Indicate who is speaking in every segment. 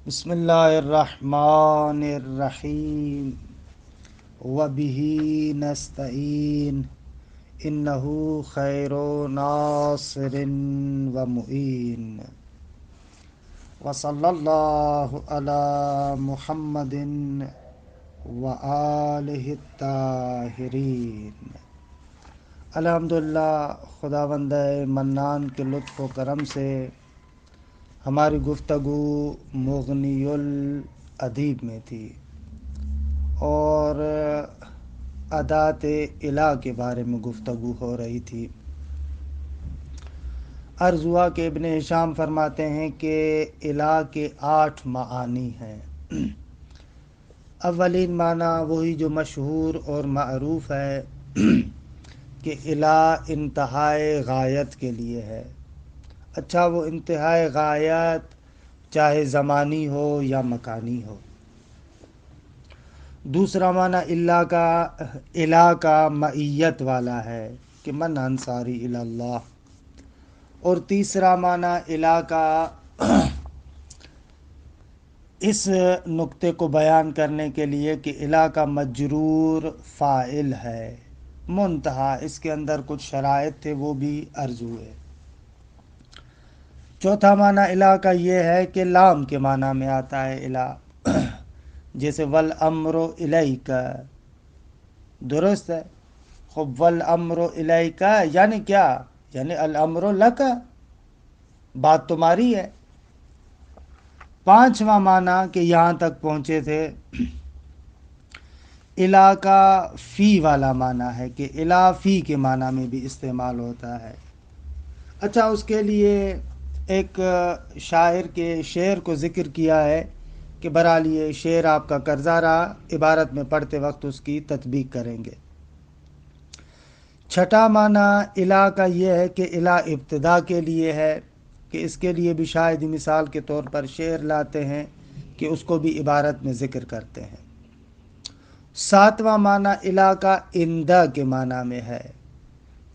Speaker 1: بسم اللہ الرحمن الرحیم وبہ نستعین انہ خیر ناصر و معین وصلی اللہ علی محمد وآلہ الطاہرین۔ الحمدللہ، خداوند منان کے لطف و کرم سے ہماری گفتگو مغنی الادیب میں تھی اور ادات الہ کے بارے میں گفتگو ہو رہی تھی۔ عرض ہوا کہ ابن ہشام فرماتے ہیں کہ الہ کے 8 معانی ہیں۔ اولین معنی وہی جو مشہور اور معروف ہے کہ الہ انتہائے غایت کے لیے ہے۔ اچھا، وہ انتہائی غایت چاہے زمانی ہو یا مکانی ہو۔ دوسرا معنی الہ کا معیت والا ہے کہ من انصاری الی اللہ۔ اور تیسرا معنی الہ کا اس نقطے کو بیان کرنے کے لیے کہ الہ کا مجرور فاعل ہے، منتہا اس کے اندر کچھ شرائط تھے وہ بھی عرض ہوئے۔ چوتھا معنی الہ کا یہ ہے کہ لام کے معنی میں آتا ہے الہ، جیسے والامر الیک، درست ہے۔ خب والامر الیک یعنی کیا؟ یعنی الامر لک، بات تمہاری ہے۔ پانچواں معنی کہ یہاں تک پہنچے تھے، الہ کا فی والا معنی ہے کہ الہ فی کے معنی میں بھی استعمال ہوتا ہے۔ اچھا، اس کے لیے ایک شاعر کے شعر کو ذکر کیا ہے کہ برحال یہ شعر آپ کا قرضہ رہا، عبارت میں پڑھتے وقت اس کی تطبیق کریں گے۔ چھٹا معنی الہ کا یہ ہے کہ الہ ابتدا کے لیے ہے، کہ اس کے لیے بھی شاید مثال کے طور پر شعر لاتے ہیں کہ اس کو بھی عبارت میں ذکر کرتے ہیں۔ ساتواں معنی الہ کا اندہ کے معنی میں ہے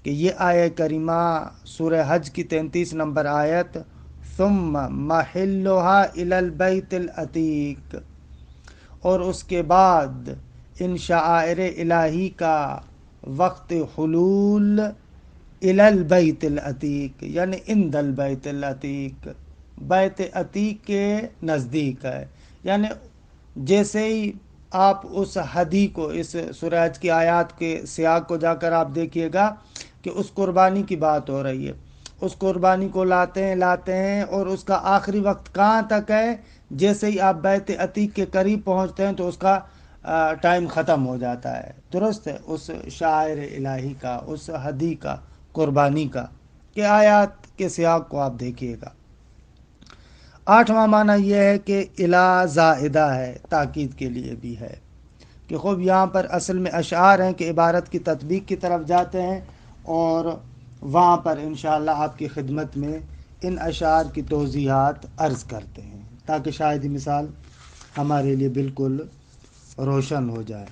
Speaker 1: کہ یہ آیہ کریمہ سورہ حج کی 33 نمبر آیت ثم محلھا الی البیت العتیق، اور اس کے بعد ان شعائر الہی کا وقت حلول الی البیت العتیق یعنی عند البیت العتیق، بیت عتیق کے نزدیک ہے۔ یعنی جیسے ہی آپ اس حدی کو، اس سورہ حج کی آیات کے سیاق کو جا کر آپ دیکھیے گا کہ اس قربانی کی بات ہو رہی ہے، اس قربانی کو لاتے ہیں اور اس کا آخری وقت کہاں تک ہے؟ جیسے ہی آپ بیت عتیق کے قریب پہنچتے ہیں تو اس کا ٹائم ختم ہو جاتا ہے، درست ہے، اس شاعر الہی کا، اس حدی کا، قربانی کا، کہ آیات کے سیاق کو آپ دیکھیے گا۔ آٹھواں معنی یہ ہے کہ الہ زائدہ ہے، تاکید کے لیے بھی ہے، کہ خوب یہاں پر اصل میں اشعار ہیں کہ عبارت کی تطبیق کی طرف جاتے ہیں اور وہاں پر انشاءاللہ آپ کی خدمت میں ان اشعار کی توضیحات عرض کرتے ہیں تاکہ شاید یہ مثال ہمارے لیے بالکل روشن ہو جائے۔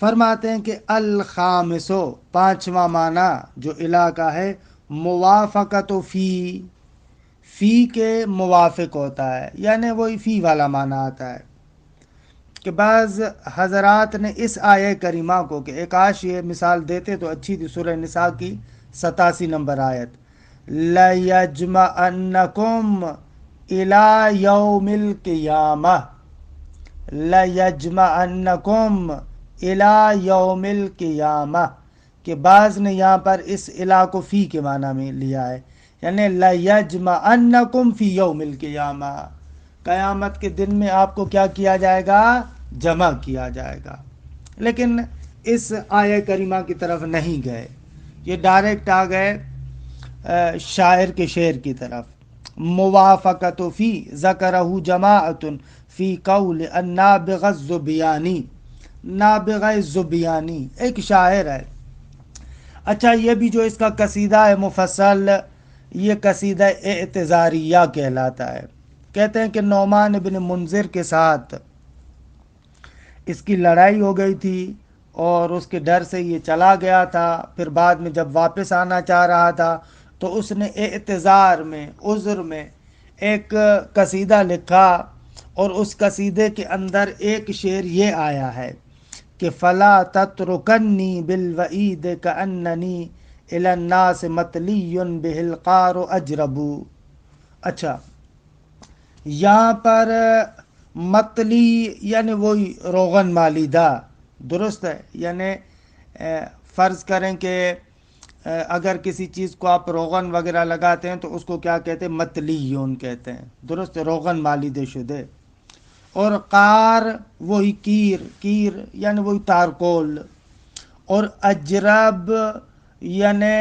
Speaker 1: فرماتے ہیں کہ الخامسو، پانچواں معنی جو الہ کا ہے، موافقت فی کے موافق ہوتا ہے، یعنی وہی فی والا معنی آتا ہے کہ بعض حضرات نے اس آیہ کریمہ کو کہ ایک کاش یہ مثال دیتے تو اچھی تھی، سورہ نساء کی 87 نمبر آیت لَيَجْمَعَنَّكُمْ إِلَى يَوْمِ الْقِيَامَةِ، لَيَجْمَعَنَّكُمْ إِلَى يَوْمِ الْقِيَامَةِ، کہ بعض نے یہاں پر اس الہ کو فی کے معنی میں لیا ہے، یعنی لَيَجْمَعَنَّكُمْ فِي يَوْمِ الْقِيَامَةِ، قیامت کے دن میں آپ کو کیا کیا جائے گا؟ جمع کیا جائے گا۔ لیکن اس آیہ کریمہ کی طرف نہیں گئے، یہ ڈائریکٹ آ گئے شاعر کے شعر کی طرف۔ موافقت فی ذکرہ جماعت فی قول النابغ الزبیانی، نابغ الزبیانی ایک شاعر ہے۔ اچھا، یہ بھی جو اس کا قصیدہ ہے مفصل، یہ قصیدہ اعتذاریہ کہلاتا ہے۔ کہتے ہیں کہ نعمان بن منذر کے ساتھ اس کی لڑائی ہو گئی تھی اور اس کے ڈر سے یہ چلا گیا تھا، پھر بعد میں جب واپس آنا چاہ رہا تھا تو اس نے اعتذار میں، عذر میں ایک قصیدہ لکھا اور اس قصیدے کے اندر ایک شعر یہ آیا ہے کہ فلا تترکنی بالوعید کاننی الی الناس مطلی بہ القار اجرب۔ اچھا، یہاں پر مطلی یعنی وہی روغن مالیدہ، درست ہے؟ یعنی فرض کریں کہ اگر کسی چیز کو آپ روغن وغیرہ لگاتے ہیں تو اس کو کیا کہتے ہیں؟ مطلیون کہتے ہیں، درست ہے؟ روغن مالیدے شدے۔ اور قار وہی کیر یعنی وہی تارکول، اور اجرب یعنی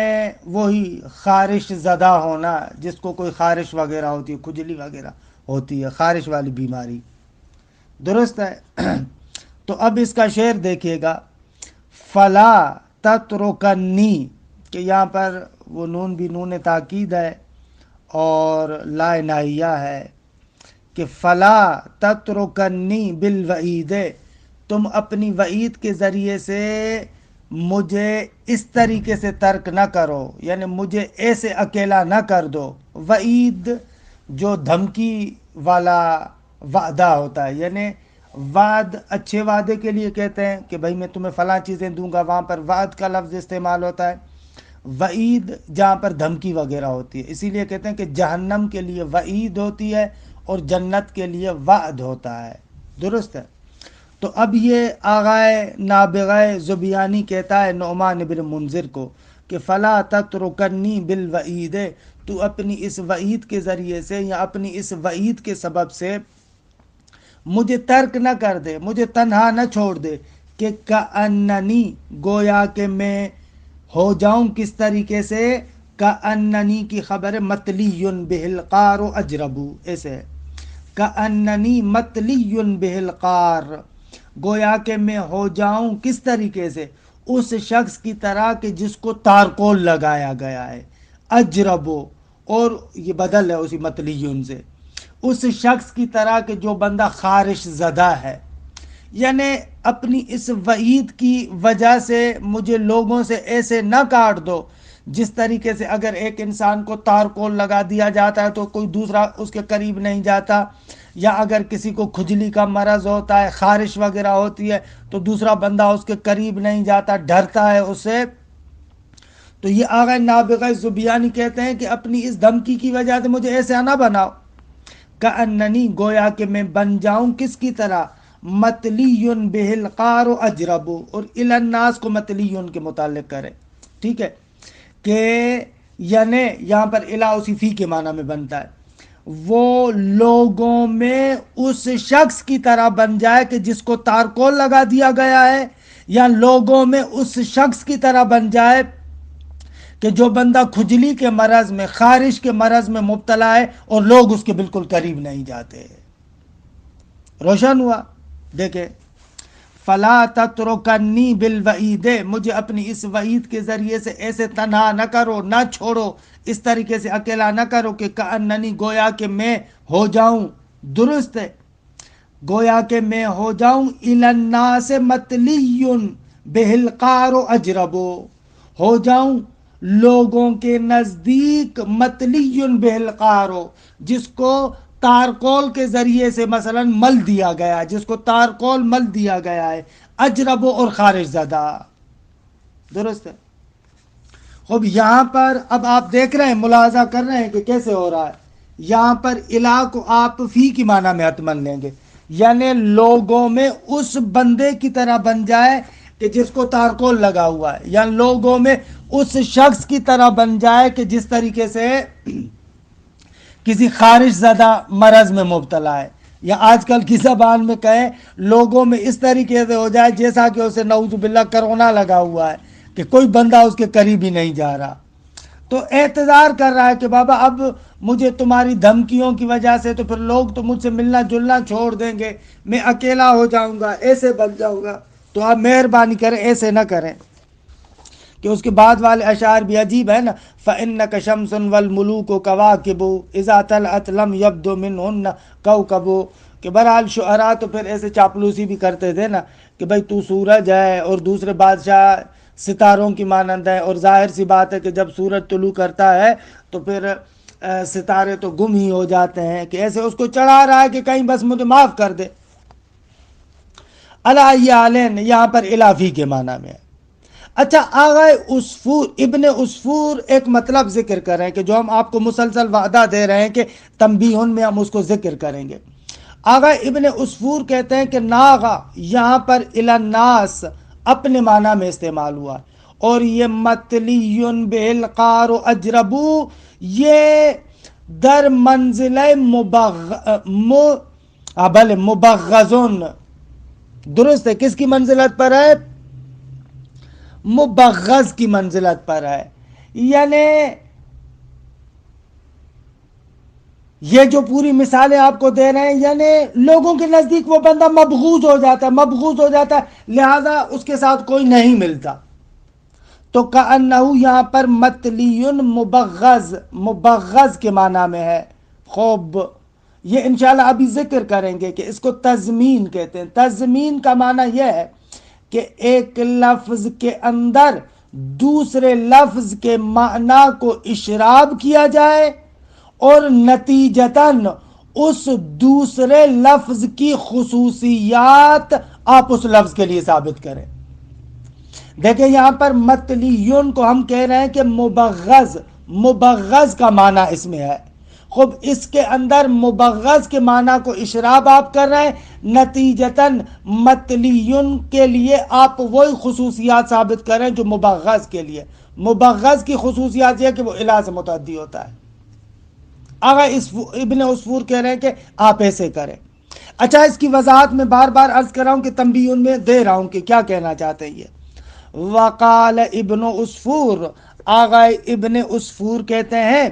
Speaker 1: وہی خارش زدہ ہونا، جس کو کوئی خارش وغیرہ ہوتی ہے، کھجلی وغیرہ ہوتی ہے، خارش والی بیماری، درست ہے؟ تو اب اس کا شعر دیکھیے گا، فلا تترکنی، کہ یہاں پر وہ نون بھی نون تاکید ہے اور لا ناہیہ ہے، کہ فلا تترکنی بالوعید، تم اپنی وعید کے ذریعے سے مجھے اس طریقے سے ترک نہ کرو، یعنی مجھے ایسے اکیلا نہ کر دو۔ وعید جو دھمکی والا وعدہ ہوتا ہے، یعنی وعد اچھے وعدے کے لیے کہتے ہیں کہ بھائی میں تمہیں فلاں چیزیں دوں گا، وہاں پر وعد کا لفظ استعمال ہوتا ہے۔ وعید جہاں پر دھمکی وغیرہ ہوتی ہے، اسی لیے کہتے ہیں کہ جہنم کے لیے وعید ہوتی ہے اور جنت کے لیے وعد ہوتا ہے، درست ہے؟ تو اب یہ آغائے نابغہ زبیانی کہتا ہے نعمان بن منذر کو کہ فلا تترکنی بالوعید، تو اپنی اس وعید کے ذریعے سے یا اپنی اس وعید کے سبب سے مجھے ترک نہ کر دے، مجھے تنہا نہ چھوڑ دے، کہ کأننی، گویا کہ میں ہو جاؤں کس طریقے سے؟ کأننی کی خبر مطلی بہ القار اجرب، ایسے ہے، کأننی مطلی بہ القار، گویا کہ میں ہو جاؤں کس طریقے سے؟ اس شخص کی طرح کہ جس کو تارکول لگایا گیا ہے، اجرب، اور یہ بدل ہے اسی مطلی سے، اس شخص کی طرح کہ جو بندہ خارش زدہ ہے، یعنی اپنی اس وعید کی وجہ سے مجھے لوگوں سے ایسے نہ کاٹ دو جس طریقے سے اگر ایک انسان کو تارکول لگا دیا جاتا ہے تو کوئی دوسرا اس کے قریب نہیں جاتا، یا اگر کسی کو کھجلی کا مرض ہوتا ہے، خارش وغیرہ ہوتی ہے تو دوسرا بندہ اس کے قریب نہیں جاتا، ڈرتا ہے اس سے۔ تو یہ آغا نابغہ زبیانی کہتے ہیں کہ اپنی اس دھمکی کی وجہ سے مجھے ایسا نہ بناؤ، کأننی، گویا کہ میں بن جاؤں کس کی طرح؟ مطلی بہ القار اجرب، اور الی الناس کو مطلی کے متعلق کرے، ٹھیک ہے؟ کہ یعنی یہاں پر الی اسی فی کے معنی میں بنتا ہے، وہ لوگوں میں اس شخص کی طرح بن جائے کہ جس کو تارکول لگا دیا گیا ہے، یا لوگوں میں اس شخص کی طرح بن جائے کہ جو بندہ کھجلی کے مرض میں، خارش کے مرض میں مبتلا ہے اور لوگ اس کے بالکل قریب نہیں جاتے۔ روشن ہوا؟ دیکھیں، فلا تترکنی بالوعید، مجھے اپنی اس وعید کے ذریعے سے ایسے تنہا نہ کرو، نہ چھوڑو، اس طریقے سے اکیلا نہ کرو کہ کأننی، گویا کہ میں ہو جاؤں، درست ہے؟ گویا کہ میں ہو جاؤں الی الناس مطلی بہ القار اجرب، ہو جاؤں لوگوں کے نزدیک مطلی بہ القار، جس کو تارکول کے ذریعے سے مثلا مل دیا گیا، جس کو تارکول مل دیا گیا ہے، اجرب اور خارش زدہ، درست ہے؟ خوب، یہاں پر اب آپ دیکھ رہے ہیں، ملاحظہ کر رہے ہیں کہ کیسے ہو رہا ہے۔ یہاں پر الہ کو آپ فی کی معنی میں حتمن لیں گے، یعنی لوگوں میں اس بندے کی طرح بن جائے کہ جس کو تارکول لگا ہوا ہے، یا لوگوں میں اس شخص کی طرح بن جائے کہ جس طریقے سے کسی خارش زدہ مرض میں مبتلا ہے، یا آج کل کی زبان میں کہیں لوگوں میں اس طریقے سے ہو جائے جیسا کہ اسے نعوذ باللہ کرونا لگا ہوا ہے، کہ کوئی بندہ اس کے قریب ہی نہیں جا رہا، تو اعتذار کر رہا ہے کہ بابا اب مجھے تمہاری دھمکیوں کی وجہ سے تو پھر لوگ تو مجھ سے ملنا جلنا چھوڑ دیں گے، میں اکیلا ہو جاؤں گا، ایسے بن جاؤں گا، تو آپ مہربانی کریں ایسے نہ کریں۔ کہ اس کے بعد والے اشعار بھی عجیب ہے نا، فَإِنَّكَ شَمْسٌ وَالْمُلُوكُ كَوَاكِبُ إِذَا طَلَعَتْ لَمْ يَبْدُ مِنْهُنَّ كَوْكَبُ، کہ بہرحال شعراء تو پھر ایسے چاپلوسی بھی کرتے تھے نا کہ بھائی تو سورج ہے اور دوسرے بادشاہ ستاروں کی مانند ہے، اور ظاہر سی بات ہے کہ جب سورج طلوع کرتا ہے تو پھر ستارے تو گم ہی ہو جاتے ہیں کہ ایسے اس کو چڑھا رہا ہے کہ کہیں بس مجھے معاف کر دے۔ علیہ یہاں پر الافی کے معنی میں ہے۔ اچھا، آغا عصفور، ابن عصفور ایک مطلب ذکر کریں کہ جو ہم آپ کو مسلسل وعدہ دے رہے ہیں کہ تنبیہن میں ہم اس کو ذکر کریں گے۔ آغا ابن عصفور کہتے ہیں کہ ناغا یہاں پر الناس اپنے معنی میں استعمال ہوا، اور یہ متلیٌ بالقار و اجربو، یہ در منزل مبغضن، درست ہے، کس کی منزلت پر ہے؟ مبغض کی منزلت پر ہے۔ یعنی یہ جو پوری مثالیں آپ کو دے رہے ہیں، یعنی لوگوں کے نزدیک وہ بندہ مبغوض ہو جاتا ہے، مبغوض ہو جاتا ہے، لہذا اس کے ساتھ کوئی نہیں ملتا۔ تو کأنہ یہاں پر متلی مبغض، مبغض کے معنی میں ہے۔ خوب، یہ انشاءاللہ ابھی ذکر کریں گے کہ اس کو تضمین کہتے ہیں۔ تضمین کا معنی یہ ہے کہ ایک لفظ کے اندر دوسرے لفظ کے معنی کو اشراب کیا جائے اور نتیجتاً اس دوسرے لفظ کی خصوصیات آپ اس لفظ کے لیے ثابت کریں۔ دیکھیں یہاں پر متلیون کو ہم کہہ رہے ہیں کہ مبغض، مبغض کا معنی اس میں ہے۔ خوب، اس کے اندر مبغض کے معنی کو اشراب آپ کر رہے ہیں، نتیجتاً متلیون کے لیے آپ وہی خصوصیات ثابت کریں جو مبغض کے لیے۔ مبغض کی خصوصیات یہ کہ وہ الہ سے متعدی ہوتا ہے۔ آغا ابن عصفور کہہ رہے ہیں کہ آپ ایسے کریں۔ اچھا، اس کی وضاحت میں بار بار عرض کر رہا ہوں کہ تنبیہ میں دے رہا ہوں کہ کیا کہنا چاہتے ہیں یہ۔ وقال ابن عصفور، آغا ابن عصفور کہتے ہیں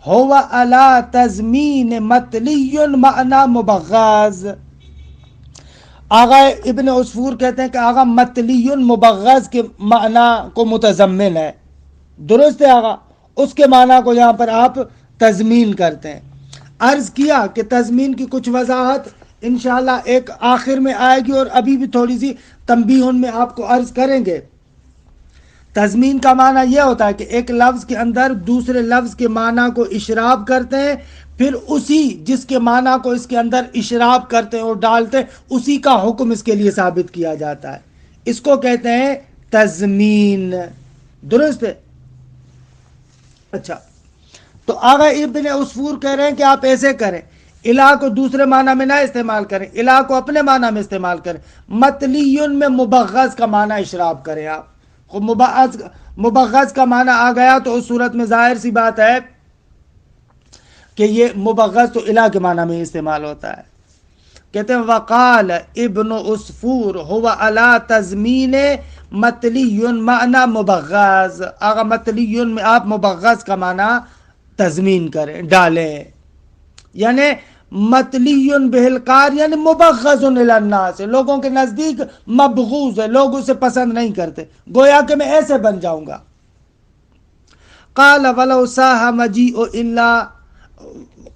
Speaker 1: ہوا علی تضمین متلی معنی مبغض۔ آغا ابن عصفور کہتے ہیں کہ آغا متلی مبغض کے معنی کو متضمن ہے، درست ہے آغا، اس کے معنی کو یہاں پر آپ تضمین کرتے ہیں۔ عرض کیا کہ تضمین کی کچھ وضاحت انشاءاللہ ایک آخر میں آئے گی، اور ابھی بھی تھوڑی سی تنبیہن میں آپ کو عرض کریں گے۔ تضمین کا معنی یہ ہوتا ہے کہ ایک لفظ کے اندر دوسرے لفظ کے معنی کو اشراب کرتے ہیں، پھر اسی جس کے معنی کو اس کے اندر اشراب کرتے ہیں اور ڈالتے ہیں، اسی کا حکم اس کے لیے ثابت کیا جاتا ہے۔ اس کو کہتے ہیں تضمین، درست ہے۔ اچھا، تو آغا ابن عصفور کہہ رہے ہیں کہ آپ ایسے کریں، الہ کو دوسرے معنی میں نہ استعمال کریں، الہ کو اپنے معنی میں استعمال کریں، متلیون میں مبغض کا معنی اشراب کریں آپ۔ مبغض کا معنی آ گیا تو اس صورت میں ظاہر سی بات ہے کہ یہ مبغض تو الہ کے معنی میں استعمال ہوتا ہے۔ کہتے ہیں وقال ابن عصفور ہوا علی تضمین متلی معنی مبغض، آغا متلیون میں آپ مبغض کا معنی تضمین کریں، ڈالیں، یعنی متلیٌ بالقار یعنی مبغض الی الناس، لوگوں کے نزدیک مبغوض ہے، لوگ اسے پسند نہیں کرتے، گویا کہ میں ایسے بن جاؤں گا۔ قال ولو صاح مجیء الا،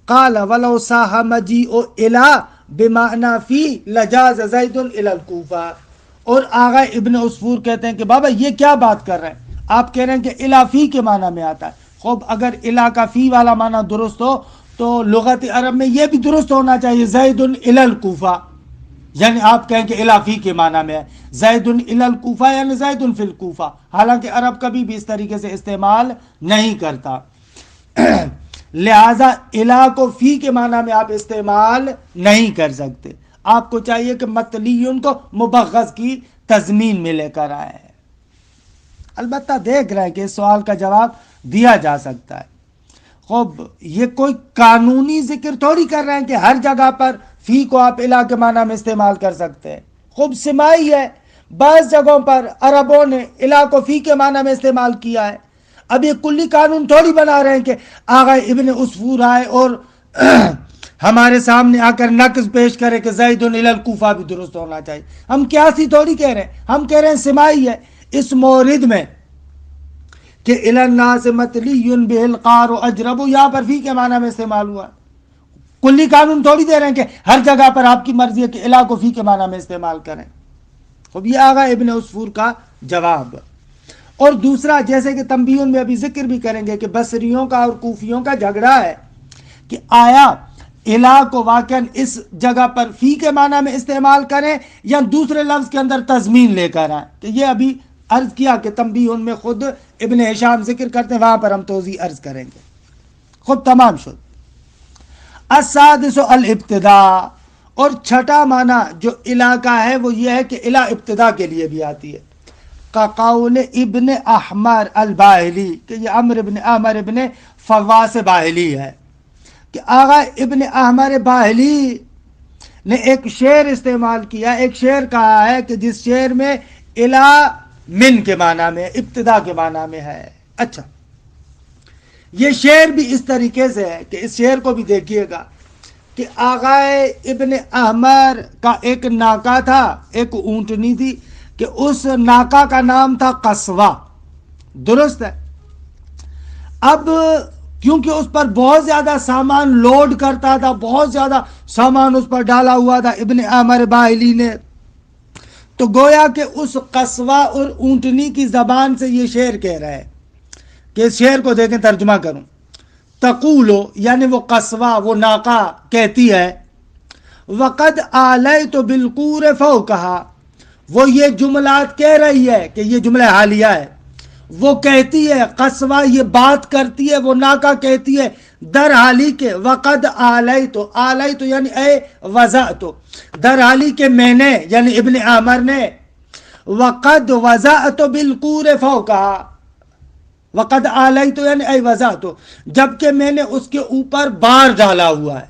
Speaker 1: قال ولو صاح مجیء الا بمعنی فی لجاز زید الی الکوفہ۔ اور آغا ابن عصفور کہتے ہیں کہ بابا یہ کیا بات کر رہے ہیں، آپ کہہ رہے ہیں کہ الہ فی کے معنی میں آتا ہے۔ خوب، اگر الہ کا فی والا معنی درست ہو تو لغت عرب میں یہ بھی درست ہونا چاہیے، زید الی الکوفہ، یعنی آپ کہیں کہ الہ فی کے معنی میں ہے، زید الی الکوفہ یعنی زید فی الکوفہ، حالانکہ عرب کبھی بھی اس طریقے سے استعمال نہیں کرتا، لہذا الہ کو فی کے معنی میں آپ استعمال نہیں کر سکتے۔ آپ کو چاہیے کہ متلیون کو مبغض کی تضمین میں لے کر آئے۔ البتہ دیکھ رہے ہیں کہ اس سوال کا جواب دیا جا سکتا ہے۔ خوب، یہ کوئی قانونی ذکر تھوڑی کر رہے ہیں کہ ہر جگہ پر فی کو آپ الہ کے معنی میں استعمال کر سکتے ہیں۔ خوب سمائی ہے، بعض جگہوں پر عربوں نے الہ کو فی کے معنی میں استعمال کیا ہے۔ اب یہ کلی قانون تھوڑی بنا رہے ہیں کہ آغا ابن عصفور آئے اور ہمارے سامنے آ کر نقض پیش کرے کہ زید الی الکوفہ بھی درست ہونا چاہیے۔ ہم قیاسی تھوڑی کہہ رہے ہیں، ہم کہہ رہے ہیں سمائی ہے اس مورد میں کہ الی الناس متلی بالقار اجرب، یہاں پر فی کے معنی میں استعمال ہوا۔ کلی قانون تھوڑی دے رہے ہیں کہ ہر جگہ پر آپ کی مرضی ہے کہ الہ کو فی کے معنی میں استعمال کریں۔ خب یہ آغا ابن عصفور کا جواب۔ اور دوسرا جیسے کہ تنبیہن میں ابھی ذکر بھی کریں گے کہ بصریوں کا اور کوفیوں کا جھگڑا ہے کہ آیا الہ کو واقعاً اس جگہ پر فی کے معنی میں استعمال کریں یا دوسرے لفظ کے اندر تضمین لے کر آئیں. کہ یہ ابھی عرض کیا کہ تنبیہن میں خود ابن ہشام ذکر کرتے ہیں, وہاں پر ہم توضیح عرض کریں گے. خود تمام شد. السادس الابتداء, اور چھٹا معنی جو الہ کا ہے وہ یہ ہے کہ الہ ابتدا کے لیے بھی آتی ہے. کا قول ابن احمر الباہلی, کہ یہ عمرو ابن احمر ابن فواس باہلی ہے, کہ آغا ابن احمر باہلی نے ایک شعر استعمال کیا, ایک شعر کہا ہے کہ جس شعر میں الہ من کے معنی میں, ابتدا کے معنی میں ہے. اچھا, یہ شعر بھی اس طریقے سے ہے کہ اس شعر کو بھی دیکھیے گا کہ آغا ابن احمر کا ایک ناکا تھا, ایک اونٹنی تھی, کہ اس ناکا کا نام تھا قصوہ. درست ہے. اب کیونکہ اس پر بہت زیادہ سامان لوڈ کرتا تھا, بہت زیادہ سامان اس پر ڈالا ہوا تھا ابن احمر باہلی نے, تو گویا کہ اس قصوہ اور اونٹنی کی زبان سے یہ شعر کہہ رہا ہے کہ اس شعر کو دیکھیں, ترجمہ کروں. تقولو یعنی وہ قصوہ, وہ ناقہ کہتی ہے, وقد آلیت بالقور فوقہا, وہ یہ جملات کہہ رہی ہے کہ یہ جملہ حالیہ ہے, وہ کہتی ہے, قصوہ یہ بات کرتی ہے, وہ ناقہ کہتی ہے در حالی کے وقد آلیت, آلیت یعنی اے وضعت, در حالی کے میں نے یعنی ابن عامر نے, وقد وضعت بالقور فوقہا, وقد آلیت یعنی اے وضعت, جبکہ میں نے اس کے اوپر بار ڈالا ہوا ہے.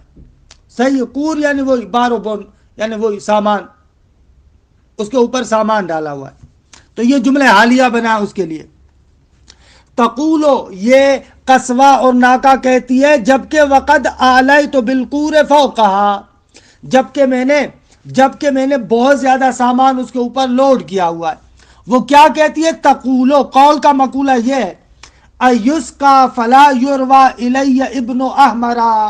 Speaker 1: صحیح, قور یعنی وہی بار و بون یعنی وہی سامان, اس کے اوپر سامان ڈالا ہوا ہے. تو یہ جملہ حالیہ بنا اس کے لیے. تقولو یہ قصوہ اور ناکا کہتی ہے, جبکہ وقد آلیت بالقور فوقہا, جبکہ میں نے بہت زیادہ سامان اس کے اوپر لوڈ کیا ہوا ہے. وہ کیا کہتی ہے؟ تقولو, قول کا مقولہ یہ ہے, ایسکا فلا یروا الی ابن احمرا,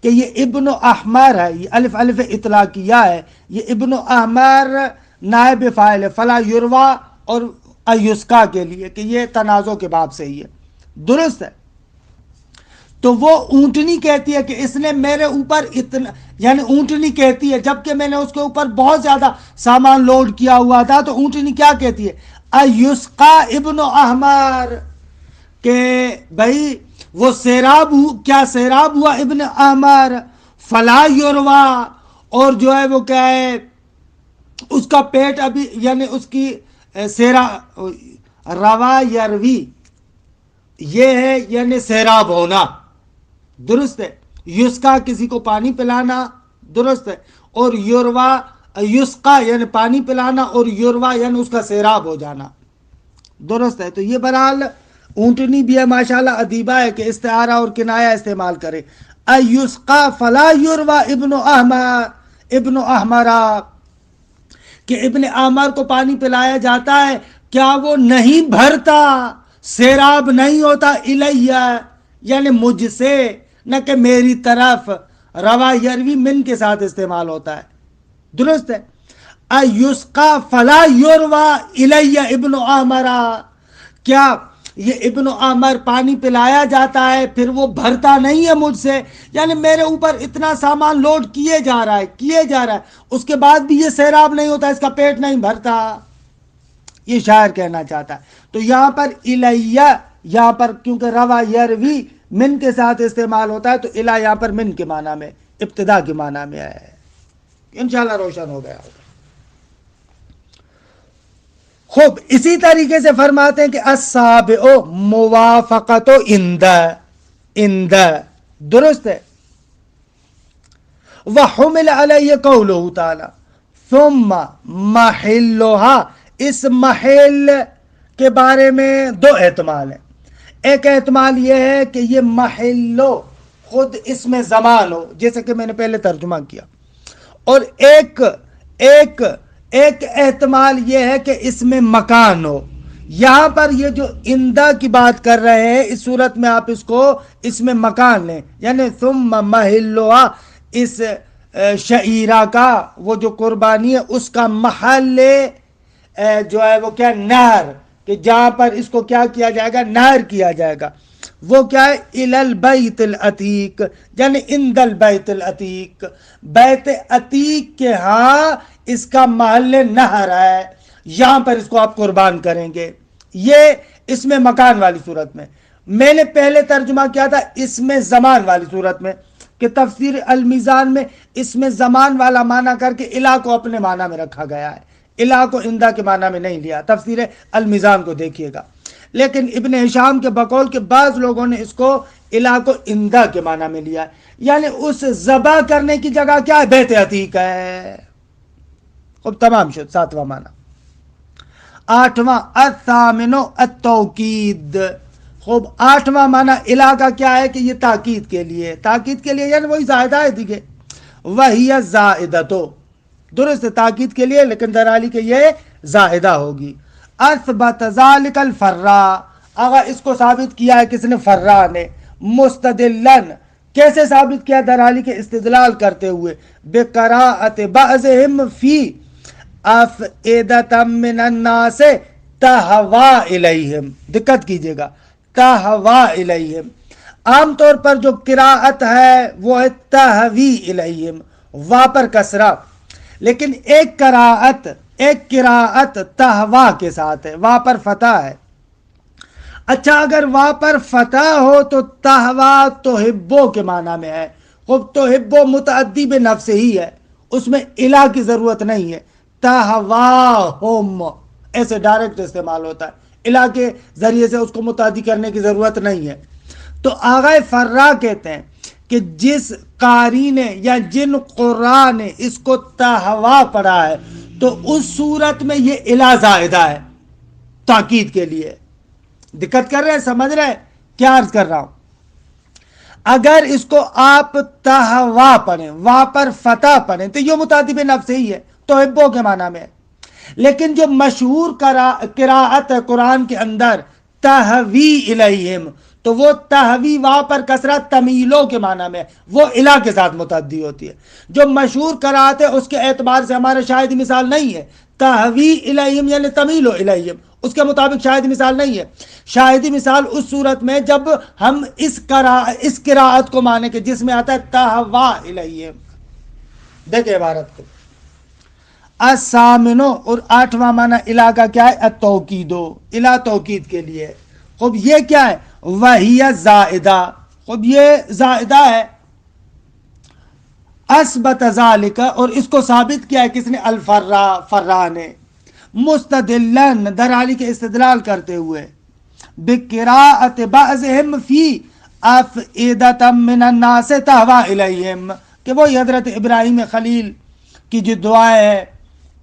Speaker 1: کہ یہ ابن احمر ہے, یہ الف الف اطلاقیہ ہے, یہ ابن احمر نائب فاعل ہے, فلا یروا اور ایسکا کے لیے, کہ یہ تنازع کے باب سے ہی ہے. درست ہے. تو وہ اونٹنی کہتی ہے کہ اس نے میرے اوپر اتنا, یعنی اونٹنی کہتی ہے جبکہ میں نے اس کے اوپر بہت زیادہ سامان لوڈ کیا ہوا تھا, تو اونٹنی کیا کہتی ہے؟ ایسقا ابن احمر, کہ بھائی وہ سیراب کیا سیراب ہوا ابن احمر, فلا یروا, اور جو ہے وہ کیا ہے اس کا پیٹ ابھی, یعنی اس کی سیرا روا یروی یہ ہے یعنی سیراب ہونا. درست ہے. یسقا کسی کو پانی پلانا. درست ہے. اور یوروا, یسقا یعنی پانی پلانا, اور یوروا یعنی اس کا سیراب ہو جانا. درست ہے. تو یہ بہرحال اونٹنی بھی ہے, ماشاءاللہ ادیبہ ہے کہ استعارہ اور کنایہ استعمال کرے. ایسقا فلا یوروا ابن احمرا, کہ ابن احمر کو پانی پلایا جاتا ہے, کیا وہ نہیں بھرتا, سیراب نہیں ہوتا, الیہ یعنی مجھ سے, نہ کہ میری طرف. روا یروی من کے ساتھ استعمال ہوتا ہے. درست ہے. ایسقا فلا یروا الیہ ابن احمرا, کیا یہ ابن احمر پانی پلایا جاتا ہے پھر وہ بھرتا نہیں ہے مجھ سے, یعنی میرے اوپر اتنا سامان لوڈ کیے جا رہا ہے, اس کے بعد بھی یہ سیراب نہیں ہوتا, اس کا پیٹ نہیں بھرتا. یہ شاعر کہنا چاہتا ہے. تو یہاں پر الیہ, یہاں پر کیونکہ روا یروی من کے ساتھ استعمال ہوتا ہے, تو الہ یہاں پر من کے معنی میں, ابتدا کے معنی میں ہے. انشاءاللہ روشن ہو گیا ہوگا. خوب, اسی طریقے سے فرماتے ہیں کہ السابع موافقت اند. درست ہے. وحمل علیہ قولہ تعالی ثم محلها, اس محل کے بارے میں دو احتمال ہیں. ایک احتمال یہ ہے کہ یہ محلو خود اس میں زمان ہو, جیسے کہ میں نے پہلے ترجمہ کیا, اور ایک احتمال یہ ہے کہ اس میں مکان ہو. یہاں پر یہ جو اندہ کی بات کر رہے ہیں, اس صورت میں آپ اس میں مکان لیں, یعنی ثم محلها, اس شعیرہ کا وہ جو قربانی ہے اس کا محل جو ہے وہ کیا, نہر, کہ جہاں پر اس کو کیا کیا جائے گا، نہر کیا جائے گا، وہ کیا ہے، الی البیت العتیق، یعنی عند البیت العتیق، بیت عتیق کے ہاں اس کا محل نہر ہے، یہاں پر اس کو آپ قربان کریں گے۔ یہ اس میں مکان والی صورت میں نے پہلے ترجمہ کیا تھا اس میں زمان والی صورت میں، کہ تفسیر المیزان میں اس میں زمان والا معنی کر کے الہ کو اپنے معنی میں رکھا گیا ہے، الہ کو اندہ کے معنی میں نہیں لیا۔ تفسیر المیزان کو دیکھیے گا، لیکن ابن ہشام کے بقول کے بعض لوگوں نے اس کو الہ کو اندہ کے معنی میں لیا ہے، یعنی اس ذبح کرنے کی جگہ کیا ہے، بیت عتیق ہے۔ خب تمام شد، ساتواں معنی۔ آٹھواں الثامن التوکید، خوب آٹھواں معنی الہ کا کیا ہے کہ یہ تاکید کے لیے، تاکید کے لیے یعنی وہی زائدہ ہے دیگے، وہی زائدتو، درست تاکید کے لیے لیکن در حالی کہ یہ زائدہ ہوگی۔ اثبت ذالک الفرا، اگر اس کو ثابت کیا ہے کس نے، فرا نے، مستدلن، کیسے ثابت کیا، در حالی کہ استدلال کرتے ہوئے، بقراءت بعضهم فی افئدۃ من الناس تہوا الیہم، دقت کیجئے گا، تہوا الیہم، عام طور پر جو قراءت ہے وہ ہے تہوی الیہم، وا پر کسرہ، لیکن ایک قراءت تہوا کے ساتھ ہے، وا پر فتح ہے۔ اچھا اگر وا پر فتح ہو تو تہوا تحبو کے معنی میں ہے، خب تحبو متعدی بنفس ہی ہے، اس میں الہ کی ضرورت نہیں ہے، تہواہم ایسے ڈائریکٹ استعمال ہوتا ہے، الہ کے ذریعے سے اس کو متعدی کرنے کی ضرورت نہیں ہے۔ تو آغا فرا کہتے ہیں کہ جس قاری نے یا جن قراء نے اس کو تہوا پڑھا ہے تو اس صورت میں یہ الہ زائدہ ہے تاکید کے لیے۔ دقت کر رہے ہیں، سمجھ رہے ہیں کیا عرض کر رہا ہوں؟ اگر اس کو آپ تہوا پڑھیں، وا پر فتح پڑھیں تو یہ متعدی بنفس ہی ہے، تحبو کے معنی میں ہے، لیکن جو مشہور قراءت ہے قرآن کے اندر تہوی الیہم، تو وہ تہوی وا پر کسرت تمیلو کے معنی میں، وہ الہ کے ساتھ متعدی ہوتی ہے۔ جو مشہور قراءت ہے اس کے اعتبار سے ہمارے شاہدی مثال نہیں ہے، تہوی الیہم یعنی تمیلو الیہم، اس کے مطابق شاہدی مثال نہیں ہے۔ شاہدی مثال اس صورت میں جب ہم اس قراءت کو مانے کہ جس میں آتا ہے تہوا الیہم۔ دیکھیں عبارت کو، الثامنو، اور آٹھواں معنی الہ کا کیا ہے، التوکیدو، الہ توکید کے لیے۔ خب یہ کیا ہے، وہی زائدہ، خب یہ زائدہ ہے، اثبت ذالک، اور اس کو ثابت کیا ہے کس نے، الفرا، فرا نے، مستدلن، در حالی کے استدلال کرتے ہوئے، بقراءت بعضهم فی افئدۃ من الناس تہوا الیہم، کہ وہی حضرت ابراہیم خلیل کی جو دعائیں ہے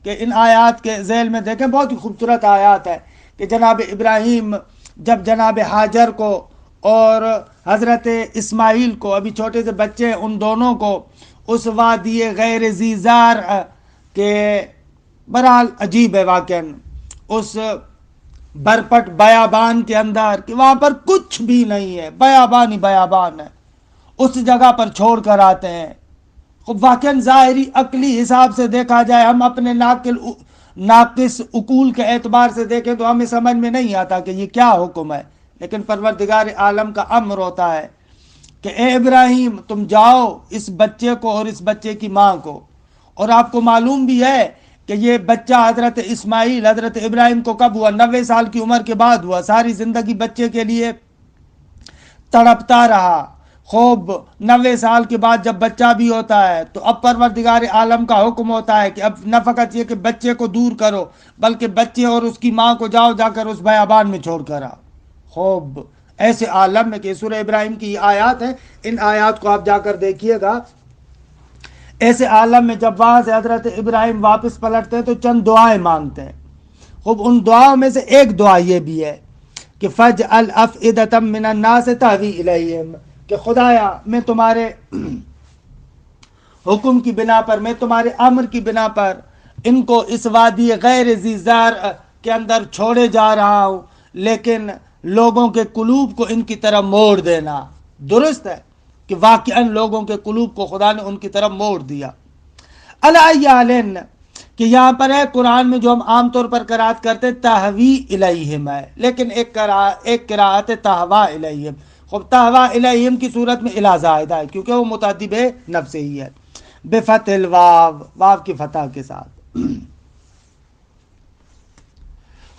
Speaker 1: کہ ان آیات کے ذیل میں دیکھیں، بہت ہی خوبصورت آیات ہے کہ جناب ابراہیم جب جناب حاجر کو اور حضرت اسماعیل کو، ابھی چھوٹے سے بچے ہیں، ان دونوں کو اس وادی غیر ذی زار کے، بہرحال عجیب ہے واقعاً، اس برپٹ بیابان کے اندر کہ وہاں پر کچھ بھی نہیں ہے، بیابان ہی بیابان ہے، اس جگہ پر چھوڑ کر آتے ہیں۔ واقعاً ظاہری عقلی حساب سے دیکھا جائے، ہم اپنے ناقص عقول کے اعتبار سے دیکھیں تو ہمیں سمجھ میں نہیں آتا کہ یہ کیا حکم ہے، لیکن پروردگار عالم کا امر ہوتا ہے کہ اے ابراہیم تم جاؤ اس بچے کو اور اس بچے کی ماں کو، اور آپ کو معلوم بھی ہے کہ یہ بچہ حضرت اسماعیل حضرت ابراہیم کو کب ہوا، 90 سال کی عمر کے بعد ہوا، ساری زندگی بچے کے لیے تڑپتا رہا۔ خوب 90 سال کے بعد جب بچہ بھی ہوتا ہے تو اب پروردگار عالم کا حکم ہوتا ہے کہ اب نہ فقط یہ کہ بچے کو دور کرو بلکہ بچے اور اس کی ماں کو جاؤ جا کر اس بیابان میں چھوڑ کر آؤ۔ خوب ایسے عالم میں کہ سورہ ابراہیم کی آیات ہیں، ان آیات کو آپ جا کر دیکھیے گا، ایسے عالم میں جب وہاں سے حضرت ابراہیم واپس پلٹتے ہیں تو چند دعائیں مانگتے ہیں۔ خوب ان دعاؤں میں سے ایک دعا یہ بھی ہے کہ فَجْعَلْ أَفْئِدَةً مِّنَ النَّاسِ تَهْوِي إِلَيْهِمْ، کہ خدایا میں تمہارے حکم کی بنا پر، میں تمہارے امر کی بنا پر ان کو اس وادی غیر ذی زار کے اندر چھوڑے جا رہا ہوں، لیکن لوگوں کے قلوب کو ان کی طرف موڑ دینا۔ درست ہے کہ واقعاً لوگوں کے قلوب کو خدا نے ان کی طرف موڑ دیا۔ علی حال کہ یہاں پر ہے قرآن میں جو ہم عام طور پر قرات کرتے تہوی الیہم ہے، لیکن ایک قرات تہوا الیہم. خب تہوا الیہم کی صورت میں الی زائدہ ہے کیونکہ وہ متعدی بے نفس ہی ہے، بفتح الواو، واو کی فتح کے ساتھ.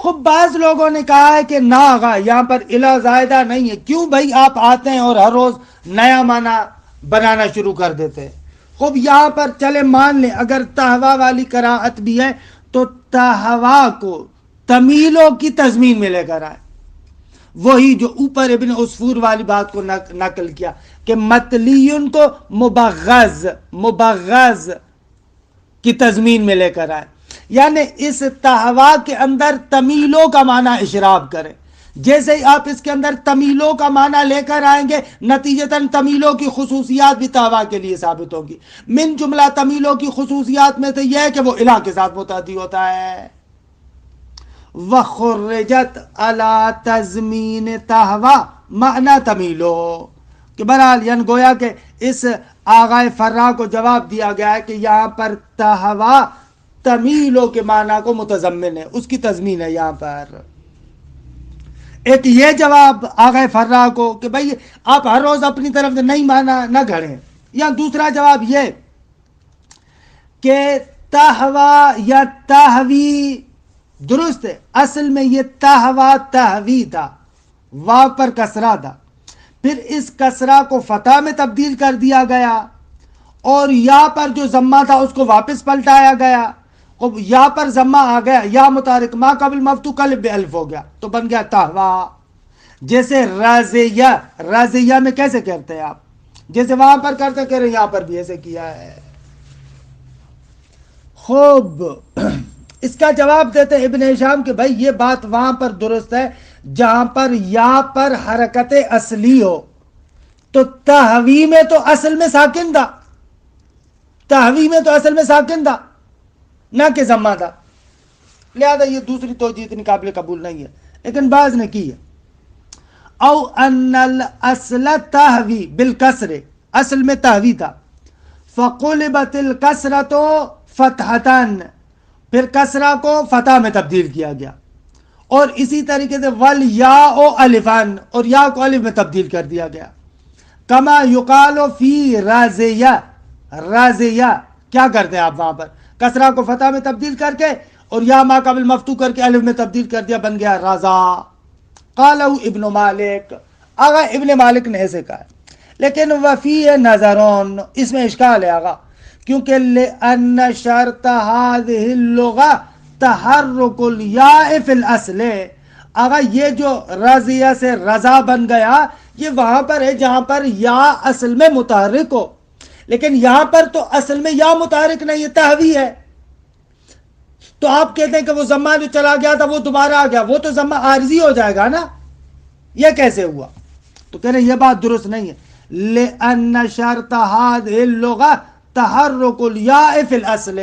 Speaker 1: خب بعض لوگوں نے کہا ہے کہ نہ آغا یہاں پر الی زائدہ نہیں ہے. کیوں بھائی آپ آتے ہیں اور ہر روز نیا معنی بنانا شروع کر دیتے ہیں. خب یہاں پر چلے مان لیں اگر تہوا والی قراءت بھی ہے تو تہوا کو تمیلوں کی تضمین میں لے کر آئے، وہی جو اوپر ابن عصفور والی بات کو نقل کیا کہ متلیون کو مبغض کی تضمین میں لے کر آئے، یعنی اس تہوا کے اندر تمیلوں کا معنی اشراب کرے. جیسے ہی آپ اس کے اندر تمیلوں کا معنی لے کر آئیں گے نتیجتاً تمیلوں کی خصوصیات بھی تہوا کے لیے ثابت ہوگی. من جملہ تمیلوں کی خصوصیات میں سے یہ ہے کہ وہ الہ کے ساتھ متعدی ہوتا ہے. وَخُرِّجَتْ عَلَى تَزْمِينِ تَہْوَا معنی تمیلو، کہ بہرحال یعنی گویا کہ اس آغائے فرا کو جواب دیا گیا ہے کہ یہاں پر تہوا تمیلوں کے معنی کو متضمن ہے، اس کی تضمین ہے یہاں پر. ایک یہ جواب آغائے فرا کو کہ بھائی آپ ہر روز اپنی طرف سے نئی معنی نہ گھڑیں. یا دوسرا جواب یہ کہ تہوا یا تہوی درست ہے، اصل میں یہ تہوا تہوی تھا، واو پر کسرہ تھا، پھر اس کسرہ کو فتح میں تبدیل کر دیا گیا اور یا پر جو ضمہ تھا اس کو واپس پلٹایا گیا. اب یا پر ضمہ آ گیا، یا متحرک ما قبل مفتوح قلب بے الف ہو گیا تو بن گیا تہوا. جیسے رازیہ، رازیہ میں کیسے کرتے ہیں آپ، جیسے وہاں پر کرتے کہہ رہے یہاں پر بھی ایسے کیا ہے. خوب اس کا جواب دیتے ابن ہشام کہ بھائی یہ بات وہاں پر درست ہے جہاں پر یا پر حرکت اصلی ہو. تو تہوی میں تو اصل میں ساکن تھا، تہوی میں تو اصل میں ساکن تھا نہ کہ ضمہ تھا، لہذا یہ دوسری توجیہ اتنی قابل قبول نہیں ہے، لیکن بعض نے کی ہے. او ان الاصل تہوی بالکسر، اصل میں تہوی تھا، فقلبت الکسرۃ فتحتن، پھر کسرہ کو فتح میں تبدیل کیا گیا، اور اسی طریقے سے والیاء الفن، اور یا کو الف میں تبدیل کر دیا گیا. کما یقال فی رازیہ، رازیہ کیا کرتے ہیں آپ وہاں پر کسرہ کو فتح میں تبدیل کر کے اور یا ما قبل مفتوح کر کے الف میں تبدیل کر دیا، بن گیا رضا. قالہ ابن مالک، آغا ابن مالک نے ایسے کہا، لیکن وفی نظرون، اس میں اشکال ہے آغا، کیونکہ لأن شرط هذه اللغة تحرک الیاء فی الاصل. آغا یہ جو رضیہ سے رضا بن گیا یہ وہاں پر ہے جہاں پر یا اصل میں متحرک ہو، لیکن یہاں پر تو اصل میں یا متحرک نہیں ہے، تہوی ہے. تو آپ کہتے ہیں کہ وہ ضمہ جو چلا گیا تھا وہ دوبارہ آ گیا، وہ تو ضمہ عارضی ہو جائے گا نا، یہ کیسے ہوا؟ تو کہہ رہے ہیں یہ بات درست نہیں ہے. لأن شرط هذه اللغة تحرک الیاء فی الاصل،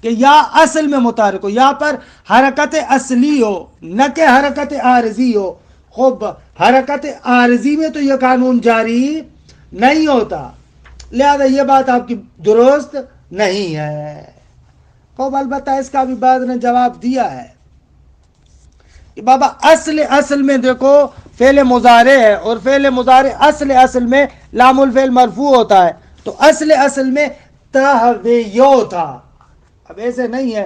Speaker 1: کہ یا اصل میں متحرک ہو، یا پر حرکت اصلی ہو نہ کہ حرکت عارضی ہو. خوب حرکت عارضی میں تو یہ قانون جاری نہیں ہوتا، لہذا یہ بات آپ کی درست نہیں ہے. خوب البتہ اس کا بھی بعض نے جواب دیا ہے کہ بابا اصل میں دیکھو فعل مضارع ہے، اور فعل مضارع اصل میں لام الفعل مرفوع ہوتا ہے، تو اصل میں تہویو تھا. اب ایسے نہیں ہے،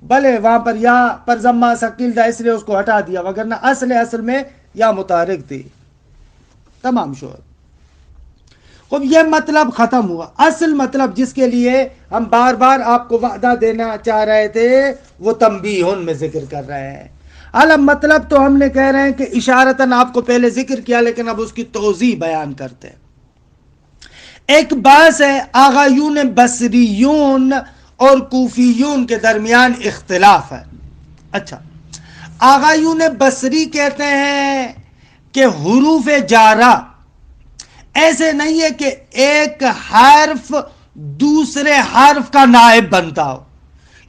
Speaker 1: بھلے وہاں پر یا پر ضمہ ثقیل تھا اس لیے اس کو ہٹا دیا، وگرنہ اصل میں یا متحرک تھی. تمام شعر. خب یہ مطلب ختم ہوا. اصل مطلب جس کے لیے ہم بار بار آپ کو وعدہ دینا چاہ رہے تھے وہ تنبیہن میں ذکر کر رہے ہیں. اب مطلب تو ہم نے کہہ رہے ہیں کہ اشارتاً آپ کو پہلے ذکر کیا، لیکن اب اس کی توضیح بیان کرتے ہیں. ایک بحث ہے آغایون بصریون اور کوفیون کے درمیان اختلاف ہے. اچھا، آغایون بصری کہتے ہیں کہ حروف جارہ ایسے نہیں ہے کہ ایک حرف دوسرے حرف کا نائب بنتا ہو،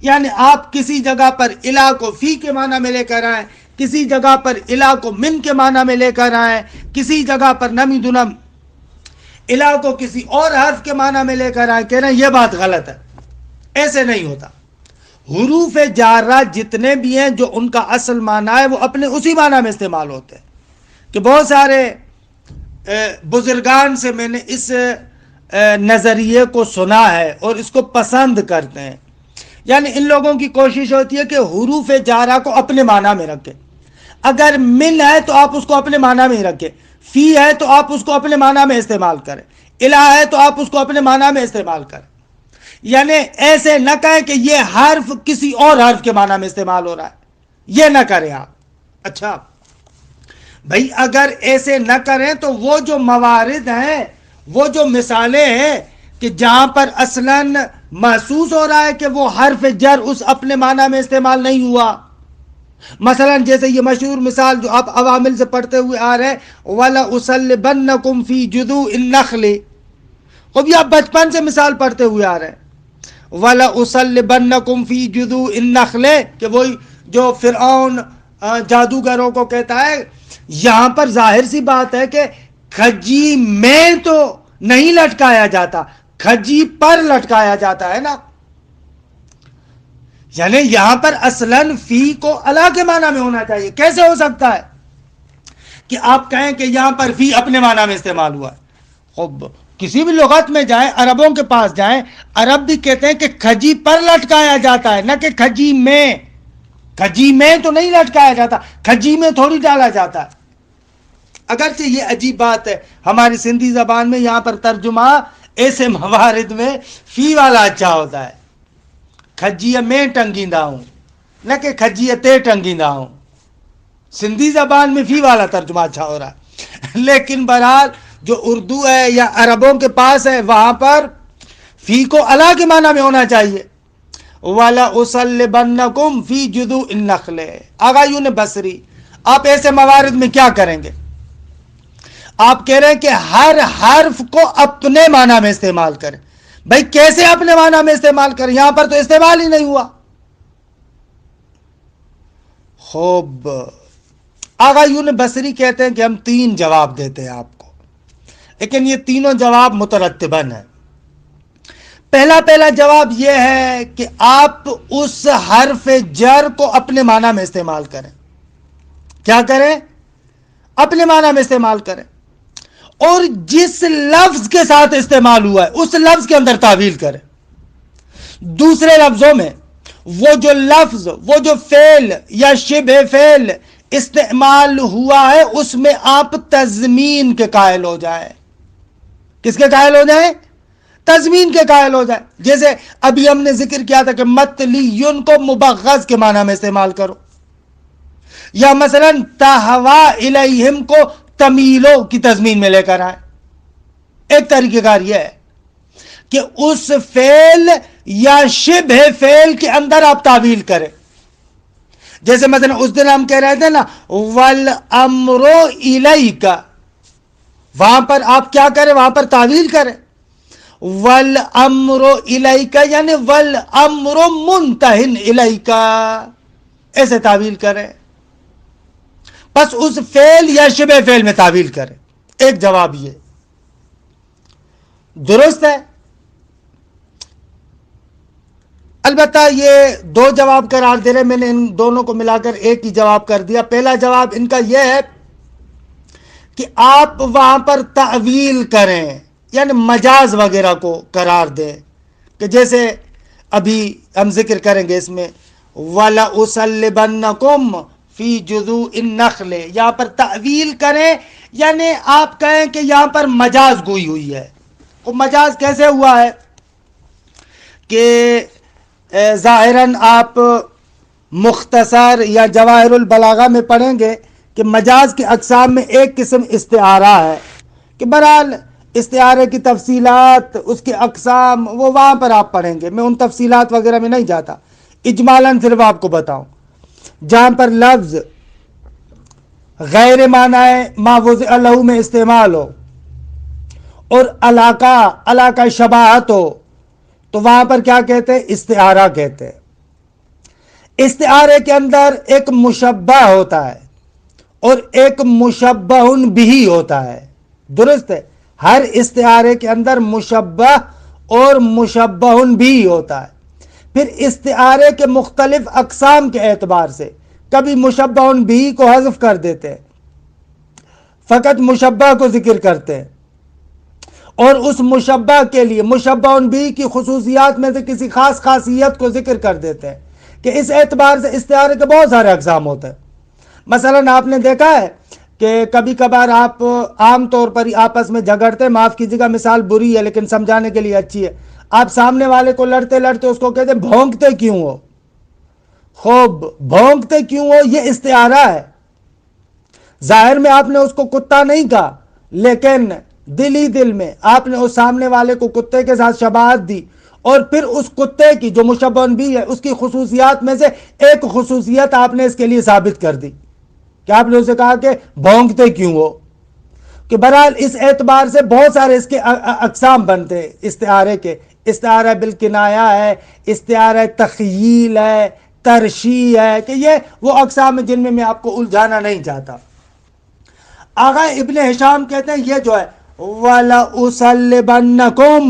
Speaker 1: یعنی آپ کسی جگہ پر الہ کو فی کے معنی میں لے کر آئیں، کسی جگہ پر الہ کو من کے معنی میں لے کر آئیں، کسی جگہ پر نمی دنم الہ کو کسی اور حرف کے معنی میں لے کر آئیں. کہہ رہے ہیں یہ بات غلط ہے، ایسے نہیں ہوتا. حروف جارہ جتنے بھی ہیں جو ان کا اصل معنی ہے وہ اپنے اسی معنی میں استعمال ہوتے ہیں. کہ بہت سارے بزرگان سے میں نے اس نظریے کو سنا ہے اور اس کو پسند کرتے ہیں. یعنی ان لوگوں کی کوشش ہوتی ہے کہ حروف جارہ کو اپنے معنی میں رکھیں. اگر من ہے تو آپ اس کو اپنے معنی میں ہی رکھیں, فی ہے تو آپ اس کو اپنے معنی میں استعمال کریں, الہ ہے تو آپ اس کو اپنے معنی میں استعمال کریں. یعنی ایسے نہ کہیں کہ یہ حرف کسی اور حرف کے معنی میں استعمال ہو رہا ہے, یہ نہ کریں آپ. اچھا بھائی اگر ایسے نہ کریں تو وہ جو موارد ہیں, وہ جو مثالیں ہیں کہ جہاں پر اصلاً محسوس ہو رہا ہے کہ وہ حرف جر اس اپنے معنی میں استعمال نہیں ہوا, مثلا جیسے یہ مشہور مثال جو آپ عوامل سے پڑھتے ہوئے آ رہے ہیں, وَلَأُصَلِّبَنَّكُمْ فِي جُذُوعِ النَّخْلِ, خب یہ آپ بچپن سے مثال پڑھتے ہوئے آ رہے ہیں. وَلَأُصَلِّبَنَّكُمْ فِي جُذُوعِ النَّخْلِ, کہ وہی جو فرعون جادوگروں کو کہتا ہے, یہاں پر ظاہر سی بات ہے کہ کھجی میں تو نہیں لٹکایا جاتا, کھجی پر لٹکایا جاتا ہے نا. یعنی یہاں پر اصلاً فی کو الہ کے معنی میں ہونا چاہیے. کیسے ہو سکتا ہے کہ آپ کہیں کہ یہاں پر فی اپنے معنی میں استعمال ہوا ہے؟ خب کسی بھی لغت میں جائیں, عربوں کے پاس جائیں, عرب بھی کہتے ہیں کہ کھجی پر لٹکایا جاتا ہے, نہ کہ کھجی میں. کھجی میں تو نہیں لٹکایا جاتا, کھجی میں تھوڑی ڈالا جاتا ہے. اگرچہ یہ عجیب بات ہے, ہماری سندھی زبان میں یہاں پر ترجمہ ایسے موارد میں فی والا اچھا ہوتا ہے, کھجی میں ٹنگیندہ ہوں, نہ کہ کھجی تے ٹنگیندہ ہوں. سندھی زبان میں فی والا ترجمہ اچھا ہو رہا ہے. لیکن بہرحال جو اردو ہے یا عربوں کے پاس ہے, وہاں پر فی کو الہ کے معنی میں ہونا چاہیے. وَلَأُصَلِّبَنَّكُمْ فِي جُذُوعِ النَّخْلِ. آغا یون بصری, آپ ایسے موارد میں کیا کریں گے؟ آپ کہہ رہے ہیں کہ ہر حرف کو اپنے معنی میں استعمال کریں. بھائی کیسے اپنے معنی میں استعمال کریں؟ یہاں پر تو استعمال ہی نہیں ہوا. خوب آغا یون بصری کہتے ہیں کہ ہم 3 جواب دیتے ہیں آپ کو, لیکن یہ تینوں جواب مترتباً ہیں. پہلا جواب یہ ہے کہ آپ اس حرف جر کو اپنے معنی میں استعمال کریں. کیا کریں؟ اپنے معنی میں استعمال کریں, اور جس لفظ کے ساتھ استعمال ہوا ہے اس لفظ کے اندر تعویل کریں. دوسرے لفظوں میں وہ جو لفظ, وہ جو فعل یا شبہ فعل استعمال ہوا ہے اس میں آپ تضمین کے قائل ہو جائیں. کس کے قائل ہو جائیں؟ تضمین کے قائل ہو جائیں. جیسے ابھی ہم نے ذکر کیا تھا کہ متلیون کو مبغض کے معنی میں استعمال کرو, یا مثلا تہوا الیہم کو تمیلو کی تضمین میں لے کر آئے. ایک طریقہ کار یہ ہے کہ اس فعل یا شبہ فعل کے اندر آپ تعویل کریں. جیسے مثلا اس دن ہم کہہ رہے تھے نا والامر الیک, وہاں پر آپ کیا کریں؟ وہاں پر تعویل کریں والامر الیک, یعنی والامر منتہن الیک, ایسے تعویل کریں. بس اس فعل یا شبہ فعل میں تعویل کریں. ایک جواب یہ درست ہے. البتہ یہ 2 جواب قرار دے رہے, میں نے ان دونوں کو ملا کر ایک ہی جواب کر دیا. پہلا جواب ان کا یہ ہے کہ آپ وہاں پر تعویل کریں, یعنی مجاز وغیرہ کو قرار دیں, کہ جیسے ابھی ہم ذکر کریں گے اس میں وَلَأُصَلِّبَنَّكُمْ فِي جُذُوعِ النَّخْلِ, یہاں پر تعویل کریں, یعنی آپ کہیں کہ یہاں پر مجاز گوئی ہوئی ہے. وہ مجاز کیسے ہوا ہے کہ ظاہراً آپ مختصر یا جواہر البلاغہ میں پڑھیں گے کہ مجاز کے اقسام میں ایک قسم استعارہ ہے, کہ بہرحال استعارے کی تفصیلات, اس کے اقسام, وہ وہاں پر آپ پڑھیں گے. میں ان تفصیلات وغیرہ میں نہیں جاتا, اجمالاً صرف آپ کو بتاؤں. جہاں پر لفظ غیر معنی ما وضع لہ میں استعمال ہو اور علاقہ شباہت ہو, تو وہاں پر کیا کہتے ہیں؟ استعارہ کہتے ہیں. استعارے کے اندر ایک مشبہ ہوتا ہے اور ایک مشبہ بھی ہوتا ہے. درست ہے, ہر استعارے کے اندر مشبہ اور مشبہ بھی ہوتا ہے. پھر استعارے کے مختلف اقسام کے اعتبار سے کبھی مشبہ بھی کو حذف کر دیتے ہیں، فقط مشبہ کو ذکر کرتے ہیں، اور اس مشبہ کے لیے مشبہ بھی کی خصوصیات میں سے کسی خاص خاصیت کو ذکر کر دیتے ہیں کہ اس اعتبار سے استعارے کے بہت سارے اقسام ہوتے ہیں۔ مثلا آپ نے دیکھا ہے کہ کبھی کبھار آپ عام طور پر ہی آپس میں جھگڑتے، معاف کیجیے گا مثال بری ہے لیکن سمجھانے کے لیے اچھی ہے، آپ سامنے والے کو لڑتے لڑتے اس کو کہتے ہیں بھونکتے کیوں ہو، خوب بھونکتے کیوں ہو، یہ استعارہ ہے۔ ظاہر میں آپ نے اس کو کتا نہیں کہا، لیکن دل ہی دل میں آپ نے اس سامنے والے کو کتے کے ساتھ شباہت دی، اور پھر اس کتے کی جو مشبہ بھی ہے اس کی خصوصیات میں سے ایک خصوصیت آپ نے اس کے لیے ثابت کر دی کہ آپ نے اسے کہا کہ بھونکتے کیوں ہو۔ کہ بہرحال اس اعتبار سے بہت سارے اس کے اقسام بنتے ہیں استعارے کے۔ استعارہ بالکنایہ ہے، استعارہ تخییل ہے، ترشیح ہے، کہ یہ وہ اقسام ہیں جن میں آپ کو الجھانا نہیں چاہتا۔ آغا ابن ہشام کہتے ہیں یہ جو ہے وَلَأُصَلِّبَنَّكُمْ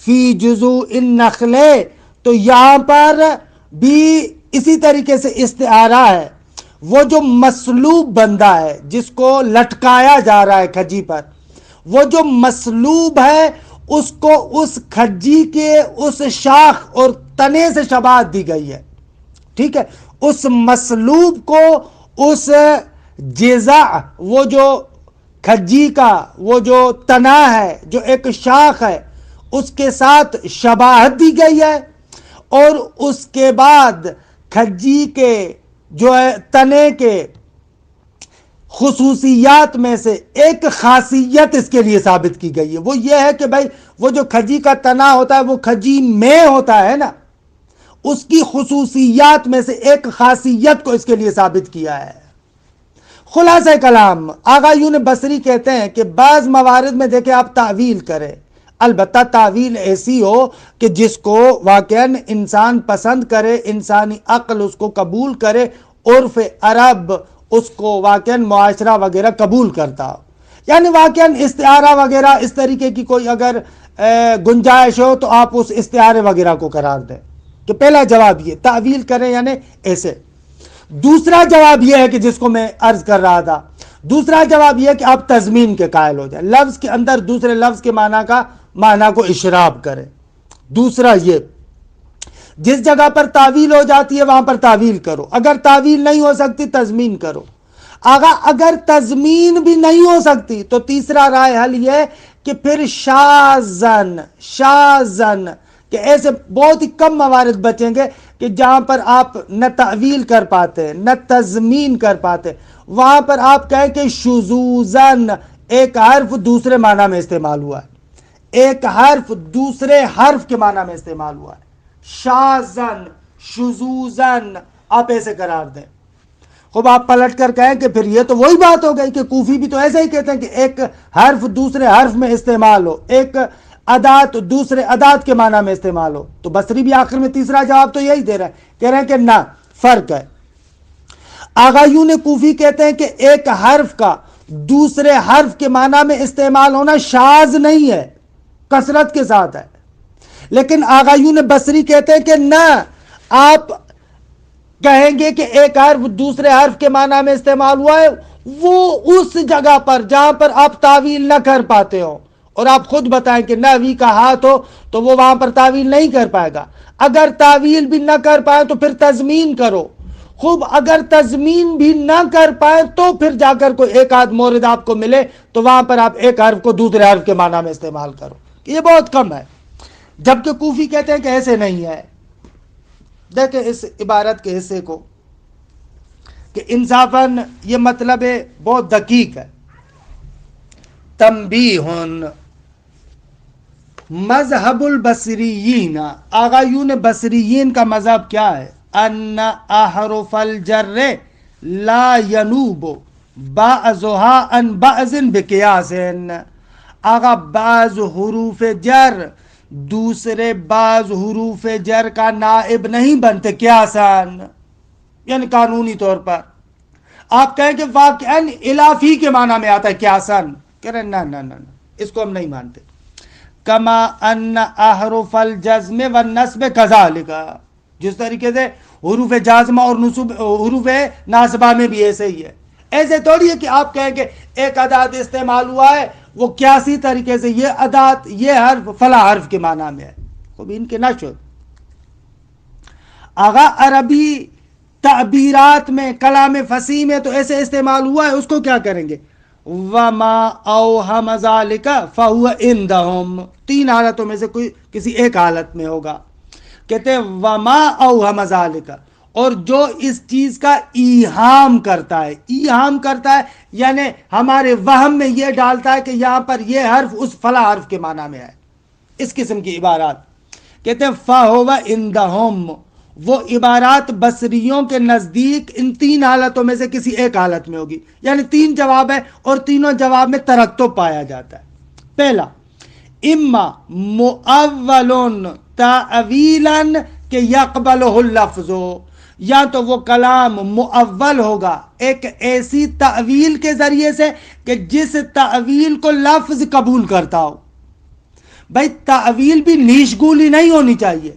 Speaker 1: فِي جُذُوءِ النَّخْلِ، تو یہاں پر بھی اسی طریقے سے استعارہ ہے۔ وہ جو مسلوب بندہ ہے جس کو لٹکایا جا رہا ہے کھجی پر، وہ جو مسلوب ہے اس کو اس کھجی کے اس شاخ اور تنے سے شباہت دی گئی ہے، ٹھیک ہے۔ اس مسلوب کو اس جزع، وہ جو کھجی کا وہ جو تنا ہے، جو ایک شاخ ہے، اس کے ساتھ شباہت دی گئی ہے، اور اس کے بعد کھجی کے جو ہے تنے کے خصوصیات میں سے ایک خاصیت اس کے لیے ثابت کی گئی ہے۔ وہ یہ ہے کہ بھائی وہ جو کھجی کا تنا ہوتا ہے وہ کھجی میں ہوتا ہے نا، اس کی خصوصیات میں سے ایک خاصیت کو اس کے لیے ثابت کیا ہے۔ خلاصہ کلام آغا یون بصری کہتے ہیں کہ بعض موارد میں دیکھیں آپ تعویل کریں، البتہ تعویل ایسی ہو کہ جس کو واقعاً انسان پسند کرے، انسانی عقل اس کو قبول کرے، عرف عرب اس کو واقعاً معاشرہ وغیرہ قبول کرتا ہو، یعنی واقعاً استعارہ وغیرہ اس طریقے کی کوئی اگر گنجائش ہو تو آپ اس استعارے وغیرہ کو قرار دیں۔ کہ پہلا جواب یہ تعویل کریں یعنی ایسے۔ دوسرا جواب یہ ہے کہ جس کو میں عرض کر رہا تھا، دوسرا جواب یہ ہے کہ آپ تضمین کے قائل ہو جائیں، لفظ کے اندر دوسرے لفظ کے معنی کو اشراب کریں۔ دوسرا یہ، جس جگہ پر تعویل ہو جاتی ہے وہاں پر تعویل کرو، اگر تعویل نہیں ہو سکتی تضمین کرو۔ آگا اگر تضمین بھی نہیں ہو سکتی تو تیسرا رائے حل یہ کہ پھر شاذن کہ ایسے بہت ہی کم موارد بچیں گے کہ جہاں پر آپ نہ تعویل کر پاتے نہ تضمین کر پاتے، وہاں پر آپ کہیں کہ شذوذن، ایک حرف دوسرے معنی میں استعمال ہوا ہے، ایک حرف دوسرے حرف کے معنی میں استعمال ہوا ہے، شاذن شذوذن آپ ایسے قرار دیں۔ خوب آپ پلٹ کر کہیں کہ پھر یہ تو وہی بات ہو گئی کہ کوفی بھی تو ایسے ہی کہتے ہیں کہ ایک حرف دوسرے حرف میں استعمال ہو، ایک ادات دوسرے ادات کے معنی میں استعمال ہو، تو بصری بھی آخر میں تیسرا جواب تو یہی دے رہا ہے، کہہ رہے ہیں کہ نہ، فرق ہے۔ آغایون کوفی کہتے ہیں کہ ایک حرف کا دوسرے حرف کے معنی میں استعمال ہونا شاذ نہیں ہے، کثرت کے ساتھ ہے، لیکن آغایون بصری کہتے ہیں کہ نہ، آپ کہیں گے کہ ایک حرف دوسرے حرف کے معنی میں استعمال ہوا ہے وہ اس جگہ پر جہاں پر آپ تعویل نہ کر پاتے ہو، اور آپ خود بتائیں کہ نحوی کا ہاتھ ہو تو وہ وہاں پر تعویل نہیں کر پائے گا۔ اگر تعویل بھی نہ کر پائے تو پھر تضمین کرو، خوب اگر تضمین بھی نہ کر پائے تو پھر جا کر کوئی ایک آدھ مورد آپ کو ملے تو وہاں پر آپ ایک حرف کو دوسرے حرف کے معنی میں استعمال کرو، یہ بہت کم ہے، جبکہ کوفی کہتے ہیں کہ ایسے نہیں ہے۔ دیکھیں اس عبارت کے حصے کو کہ انصافاً یہ مطلب بہت دقیق ہے۔ تنبیہن، مذہب البصریین، آغایون بصریین کا مذہب کیا ہے؟ ان احرف الجر لا ینوب بعضها عن بعض بقیاس، آغا بعض حروف جر دوسرے بعض حروف جر کا نائب نہیں بنتے قیاساً، یعنی قانونی طور پر۔ آپ کہیں کہ واقعاً الافی کے معنی میں آتا ہے قیاساً، کہہ رہے ہیں نہ نہ نہ اس کو ہم نہیں مانتے۔ کما ان احرف الجزم والنصب کذالک، جس طریقے سے حروف جازمہ اور حروف ناصبہ میں بھی ایسے ہی ہے. ایسے تھوڑی ہے کہ آپ کہیں کہ ایک ادات استعمال ہوا ہے وہ قیاسی طریقے سے یہ ادات یہ حرف فلاں حرف کے معنی میں ہے. خوب ان کے نہ شد آغا عربی تعبیرات میں کلام فصیح میں تو ایسے استعمال ہوا ہے, اس کو کیا کریں گے؟ وما اوہم ذالک فہو عندہم, 3 حالتوں میں سے کوئی کسی ایک حالت میں ہوگا. کہتے ہیں وما اوہم ذالک, اور جو اس چیز کا ایہام کرتا ہے, ایہام کرتا ہے یعنی ہمارے وہم میں یہ ڈالتا ہے کہ یہاں پر یہ حرف اس فلاں حرف کے معنی میں ہے, اس قسم کی عبارات. کہتے ہیں فہو عندہم, وہ عبارات بصریوں کے نزدیک ان 3 حالتوں میں سے کسی ایک حالت میں ہوگی. یعنی 3 جواب ہے اور تینوں جواب میں ترقب پایا جاتا ہے. پہلا اما مؤول تعویلا کہ یقبلہ اللفظ, یا تو وہ کلام مؤول ہوگا ایک ایسی تعویل کے ذریعے سے کہ جس تعویل کو لفظ قبول کرتا ہو. بھائی تعویل بھی نیش گولی نہیں ہونی چاہیے,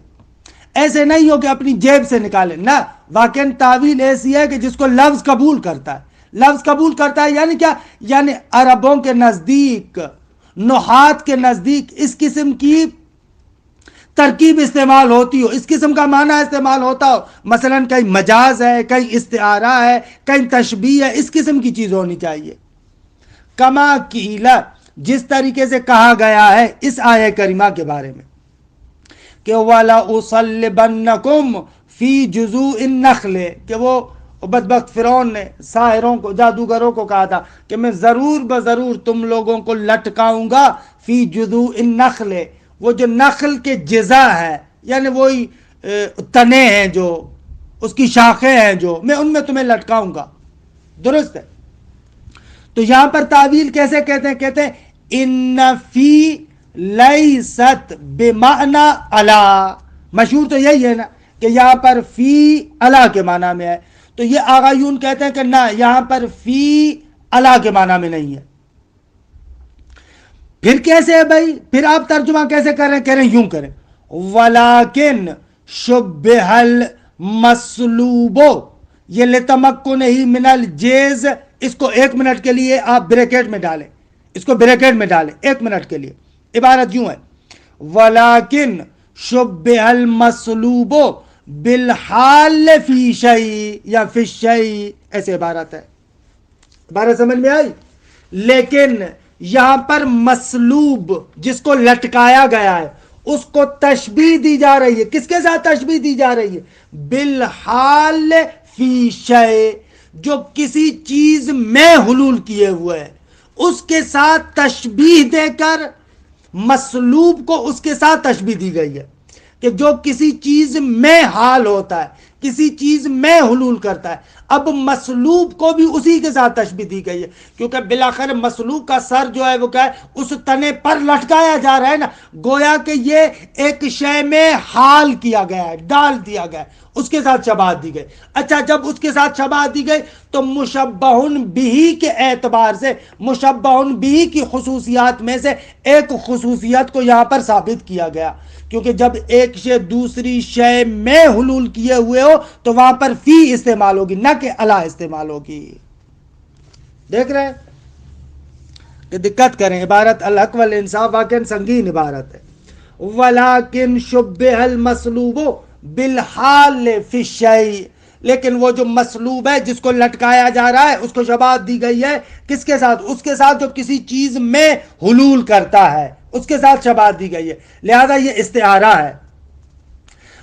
Speaker 1: ایسے نہیں ہو کہ اپنی جیب سے نکالے, نہ, واقعی تعویل ایسی ہے کہ جس کو لفظ قبول کرتا ہے. لفظ قبول کرتا ہے یعنی کیا؟ یعنی عربوں کے نزدیک, نحات کے نزدیک اس قسم کی ترکیب استعمال ہوتی ہو, اس قسم کا معنی استعمال ہوتا ہو. مثلا کہیں مجاز ہے, کہیں استعارہ ہے, کہیں تشبیہ ہے, اس قسم کی چیز ہونی چاہیے. کما قیل, جس طریقے سے کہا گیا ہے اس آیہ کریمہ کے بارے میں کہ وَلَأُصَلِّبَنَّكُمْ فِي جُذُوعِ النَّخْلِ, کہ وہ بدبخت فرعون نے ساحروں کو, جادوگروں کو کہا تھا کہ میں ضرور بضرور تم لوگوں کو لٹکاؤں گا فی جذوع النخل, وہ جو نخل کے جزا ہے یعنی وہی تنے ہیں جو اس کی شاخیں ہیں جو, میں ان میں تمہیں لٹکاؤں گا. درست ہے. تو یہاں پر تعویل کیسے کہتے ہیں؟ کہتے ہیں ان فی لیست بمعنی علا, مشہور تو یہی ہے نا کہ یہاں پر فی علا کے معنی میں ہے. تو یہ آغایون کہتے ہیں کہ نہ, یہاں پر فی علا کے معنی میں نہیں ہے. پھر کیسے ہے بھائی؟ پھر آپ ترجمہ کیسے کریں؟ کہہ رہے ہیں یوں کریں ولیکن شبہ المسلوب, یہ لتمکنہ من الجیز, اس کو 1 منٹ کے لیے آپ بریکٹ میں ڈالیں, اس کو بریکٹ میں ڈالیں 1 منٹ کے لیے. عبارت یوں ہے ولیکن شبہ المسلوب بالحال فی شیء یا فی الشیء, ایسے عبارت ہے. عبارت سمجھ میں آئی؟ لیکن یہاں پر مسلوب جس کو لٹکایا گیا ہے اس کو تشبیہ دی جا رہی ہے. کس کے ساتھ تشبیہ دی جا رہی ہے؟ بالحال فی شیء, جو کسی چیز میں حلول کیے ہوئے ہے اس کے ساتھ تشبیہ دے کر مسلوب کو اس کے ساتھ تشبیہ دی گئی ہے کہ جو کسی چیز میں حال ہوتا ہے, کسی چیز میں حلول کرتا ہے. اب مسلوب کو بھی اسی کے ساتھ تشبیہ دی گئی ہے کیونکہ بلاخر مسلوب کا سر جو ہے وہ کیا ہے؟ اس تنے پر لٹکایا جا رہا ہے نا, گویا کہ یہ ایک شے میں حال کیا گیا ہے, ڈال دیا گیا ہے, اس کے ساتھ شباہت دی گئی. اچھا, جب اس کے ساتھ شباہت دی گئی تو مشبہ بہ کے اعتبار سے مشبہ بہ کی خصوصیات میں سے ایک خصوصیت کو یہاں پر ثابت کیا گیا, کیونکہ جب ایک شے دوسری شے میں حلول کیے ہوئے ہو تو وہاں پر فی استعمال ہوگی نہ کہ علا استعمال ہوگی. دیکھ رہے ہیں کہ دقت کریں, عبارت الحق والانصاف واقعا سنگین عبارت ہے. ولیکن شبہ المسلوب بالحال فی الشیء, لیکن وہ جو مسلوب ہے جس کو لٹکایا جا رہا ہے اس کو شباہت دی گئی ہے کس کے ساتھ؟ اس کے ساتھ جو کسی چیز میں حلول کرتا ہے اس کے ساتھ شباہت دی گئی ہے, لہذا یہ استعارہ ہے.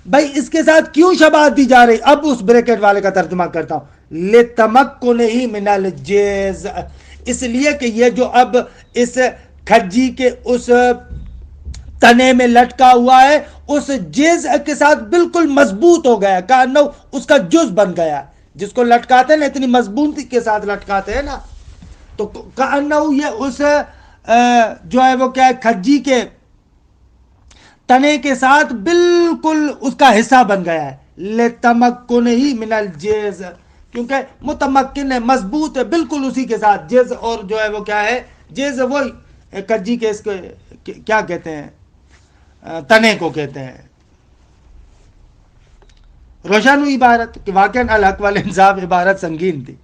Speaker 1: بھائی اس کے ساتھ کیوں شباہت دی جا رہی؟ اب اس بریکٹ والے کا ترجمہ کرتا ہوں. لتمکنہ من الجیز, اس لیے کہ یہ جو اب اس کھجی کے اس تنے میں لٹکا ہوا ہے اس جز کے ساتھ بالکل مضبوط ہو گیا, کانو اس کا جز بن گیا. جس کو لٹکاتے ہیں نا اتنی مضبوطی کے ساتھ لٹکاتے ہیں نا, تو کانو یہ اس جو ہے وہ کیا ہے کھجی کے تنے کے ساتھ بالکل اس کا حصہ بن گیا ہے. لتمکنہ من الجیز, کیونکہ متمکن ہے, مضبوط ہے بالکل اسی کے ساتھ. جز اور جو ہے وہ کیا ہے, جز وہی کجی کے اس کو کیا کہتے ہیں, تنے کو کہتے ہیں. روشن ہوئی عبارت کہ واقعاً الحق والانصاف عبارت سنگین تھی.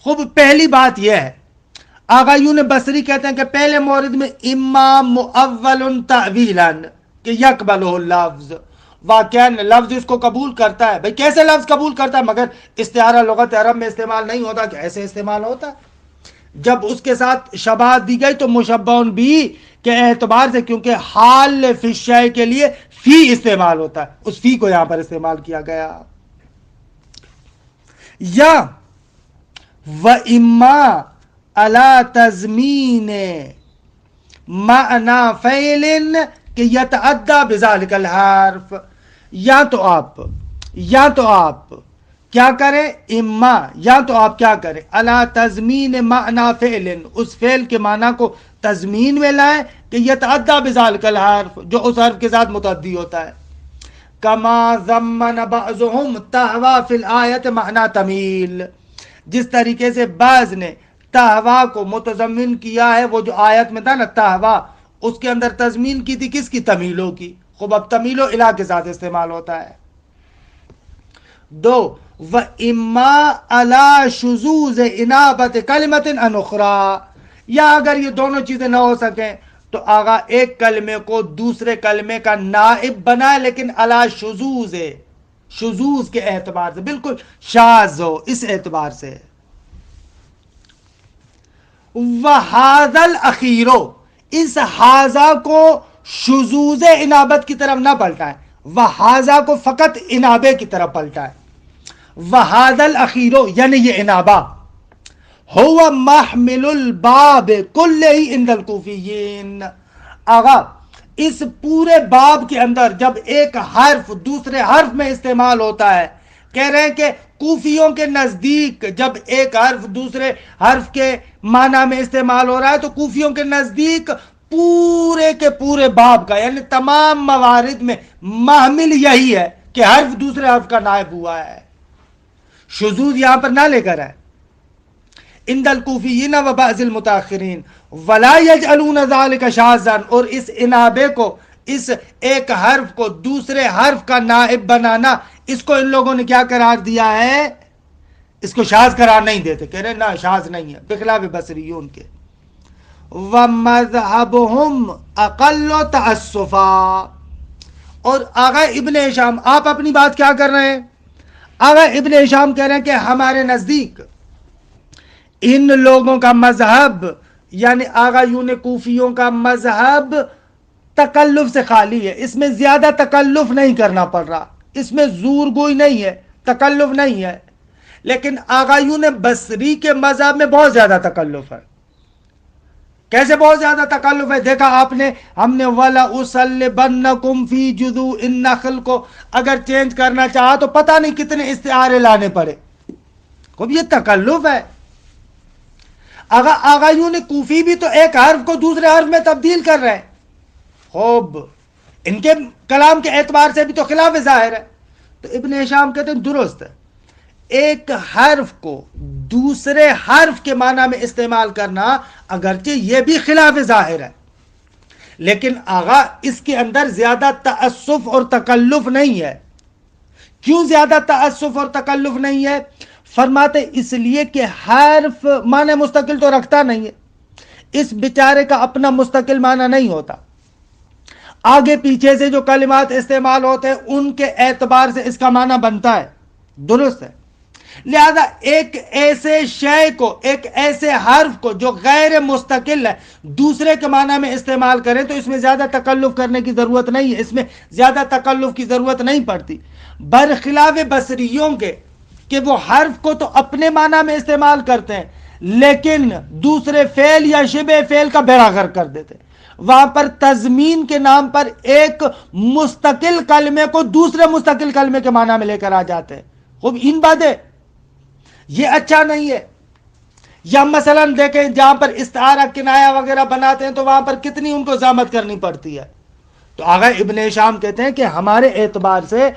Speaker 1: خوب پہلی بات یہ ہے، آغایون بصری کہتے ہیں کہ پہلے مورد میں امام مؤول تعویلا کہ یقبلہ اللفظ، واقعاً لفظ اس کو قبول کرتا ہے. بھئی کیسے لفظ قبول کرتا ہے؟ مگر استعارہ لغت عرب میں استعمال نہیں ہوتا کہ ایسے استعمال ہوتا ہے. جب اس کے ساتھ شباہت دی گئی تو مشبہن بھی کے اعتبار سے، کیونکہ حال فی الشیء کے لیے فی استعمال ہوتا ہے، اس فی کو یہاں پر استعمال کیا گیا. یا وَإِمَّا عَلَى تَضْمِینِ مَعْنَى فَعْلٍ کہ یتعدی بذالک الحرف، یا تو آپ کیا کریں، اما یا تو آپ کیا کریں علی تضمین معنی فعل، اس فعل کے معنی کو تضمین میں لائیں کہ یتعدی بذالک الحرف جو اس حرف کے ساتھ متعدی ہوتا ہے. کما ضمن بعضهم تہوا فی الآیت معنی تمیل، جس طریقے سے بعض نے تہوا کو متضمن کیا ہے، وہ جو آیت میں تھا نا تہوا، اس کے اندر تضمین کی تھی کس کی؟ تمیلوں کی. خوب اب تمیل و الہ کے ساتھ استعمال ہوتا ہے. دو وَإِمَّا عَلَى شُذُوذِ إِنَابَةِ كَلِمَةٍ عَنْ أُخْرَى، یا اگر یہ دونوں چیزیں نہ ہو سکیں تو آگا ایک کلمے کو دوسرے کلمے کا نائب بنائے، لیکن علی شذوذ، شذوذ کے اعتبار سے، بالکل شاذ ہو اس اعتبار سے. وَهَذَا الْأَخِيرُ، اس حاذا کو شذوذ انابت کی طرف نہ پلٹائیں، وَهَذَا کو فقط انابے کی طرف پلٹائیں. وَهَذَا الْأَخِيرُ یعنی یہ انابہ هو محمل الباب كله عند الكوفیین. آغا اس پورے باب کے اندر جب ایک حرف دوسرے حرف میں استعمال ہوتا ہے، کہہ رہے ہیں کہ کوفیوں کے نزدیک جب ایک حرف دوسرے حرف کے معنی میں استعمال ہو رہا ہے تو کوفیوں کے نزدیک پورے کے پورے باب کا یعنی تمام موارد میں محمل یہی ہے کہ حرف دوسرے حرف کا نائب ہوا ہے. شذوذ یہاں پر نہ لے کر ہے. عند الکوفیین و بعض المتاخرین ولا یجعلون ذلک شاذا، اور اس انابے کو، اس ایک حرف کو دوسرے حرف کا نائب بنانا، اس کو ان لوگوں نے کیا قرار دیا ہے؟ اس کو شاذ قرار نہیں دیتے، کہہ رہے نہ شاذ نہیں ہے، بخلاف بصریون کے. وَمَذْهَبُهُمْ أَقَلُّ تَعَسُّفًا، اور آغا ابن ہشام آپ اپنی بات کیا کر رہے ہیں؟ آغا ابن ہشام کہہ رہے ہیں کہ ہمارے نزدیک ان لوگوں کا مذہب یعنی آغایون کوفیوں کا مذہب تکلف سے خالی ہے، اس میں زیادہ تکلف نہیں کرنا پڑ رہا، اس میں زور گوئی نہیں ہے، تکلف نہیں ہے. لیکن آغایون بصری کے مذہب میں بہت زیادہ تکلف ہے. کیسے بہت زیادہ تکلف ہے؟ دیکھا آپ نے، ہم نے وَلَأُصَلِّبَنَّكُمْ فِي جُذُوعِ النَّخْلِ کو اگر چینج کرنا چاہا تو پتہ نہیں کتنے استعارے لانے پڑے. خوب یہ تکلف ہے. آغایون کوفی بھی تو ایک حرف کو دوسرے حرف میں تبدیل کر رہے ہیں. خوب ان کے کلام کے اعتبار سے بھی تو خلاف ظاہر ہے. تو ابن ہشام کہتے ہیں درست ہے، ایک حرف کو دوسرے حرف کے معنی میں استعمال کرنا اگرچہ یہ بھی خلاف ظاہر ہے، لیکن آغا اس کے اندر زیادہ تعسف اور تکلف نہیں ہے. کیوں زیادہ تعسف اور تکلف نہیں ہے؟ فرماتے اس لیے کہ حرف معنی مستقل تو رکھتا نہیں ہے، اس بیچارے کا اپنا مستقل معنی نہیں ہوتا. آگے پیچھے سے جو کلمات استعمال ہوتے ہیں ان کے اعتبار سے اس کا معنی بنتا ہے، درست ہے. لہذا ایک ایسے شے کو، ایک ایسے حرف کو جو غیر مستقل ہے دوسرے کے معنی میں استعمال کریں تو اس میں زیادہ تکلف کرنے کی ضرورت نہیں ہے، اس میں زیادہ تکلف کی ضرورت نہیں پڑتی. برخلاف بصریوں کے کہ وہ حرف کو تو اپنے معنی میں استعمال کرتے ہیں لیکن دوسرے فعل یا شبہ فعل کا بیڑا غرق کر دیتے ہیں. وہاں پر تضمین کے نام پر ایک مستقل کلمے کو دوسرے مستقل کلمے کے معنی میں لے کر آ جاتے ہیں. خوب ان باتیں یہ اچھا نہیں ہے. یا مثلا دیکھیں جہاں پر استعارہ کنایہ وغیرہ بناتے ہیں تو وہاں پر کتنی ان کو زحمت کرنی پڑتی ہے. تو آغا ابن ہشام کہتے ہیں کہ ہمارے اعتبار سے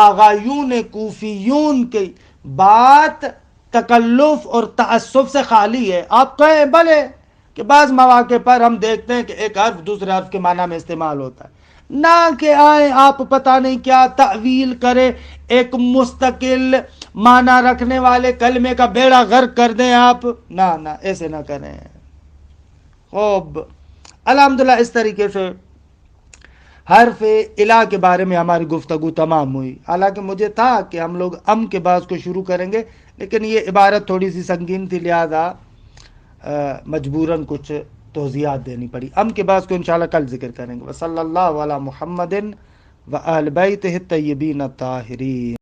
Speaker 1: آغایون کوفیون کی بات تکلف اور تعسف سے خالی ہے. آپ کہیں بھلے کہ بعض مواقع پر ہم دیکھتے ہیں کہ ایک حرف دوسرے حرف کے معنی میں استعمال ہوتا ہے، نہ کہ آئیں آپ پتہ نہیں کیا تعویل کرے، ایک مستقل معنی رکھنے والے کلمے کا بیڑا غرق کر دیں آپ، نہ ایسے نہ کریں. خوب الحمدللہ اس طریقے سے حرف الہ کے بارے میں ہماری گفتگو تمام ہوئی. حالانکہ مجھے تھا کہ ہم لوگ ام کے بعد کو شروع کریں گے، لیکن یہ عبارت تھوڑی سی سنگین تھی، لہذا مجبوراً کچھ توضیحات دینی پڑی. ام کے بعد کو انشاءاللہ کل ذکر کریں گے. وصلی اللہ علی محمد و آل بیتہ الطیبین الطاہرین.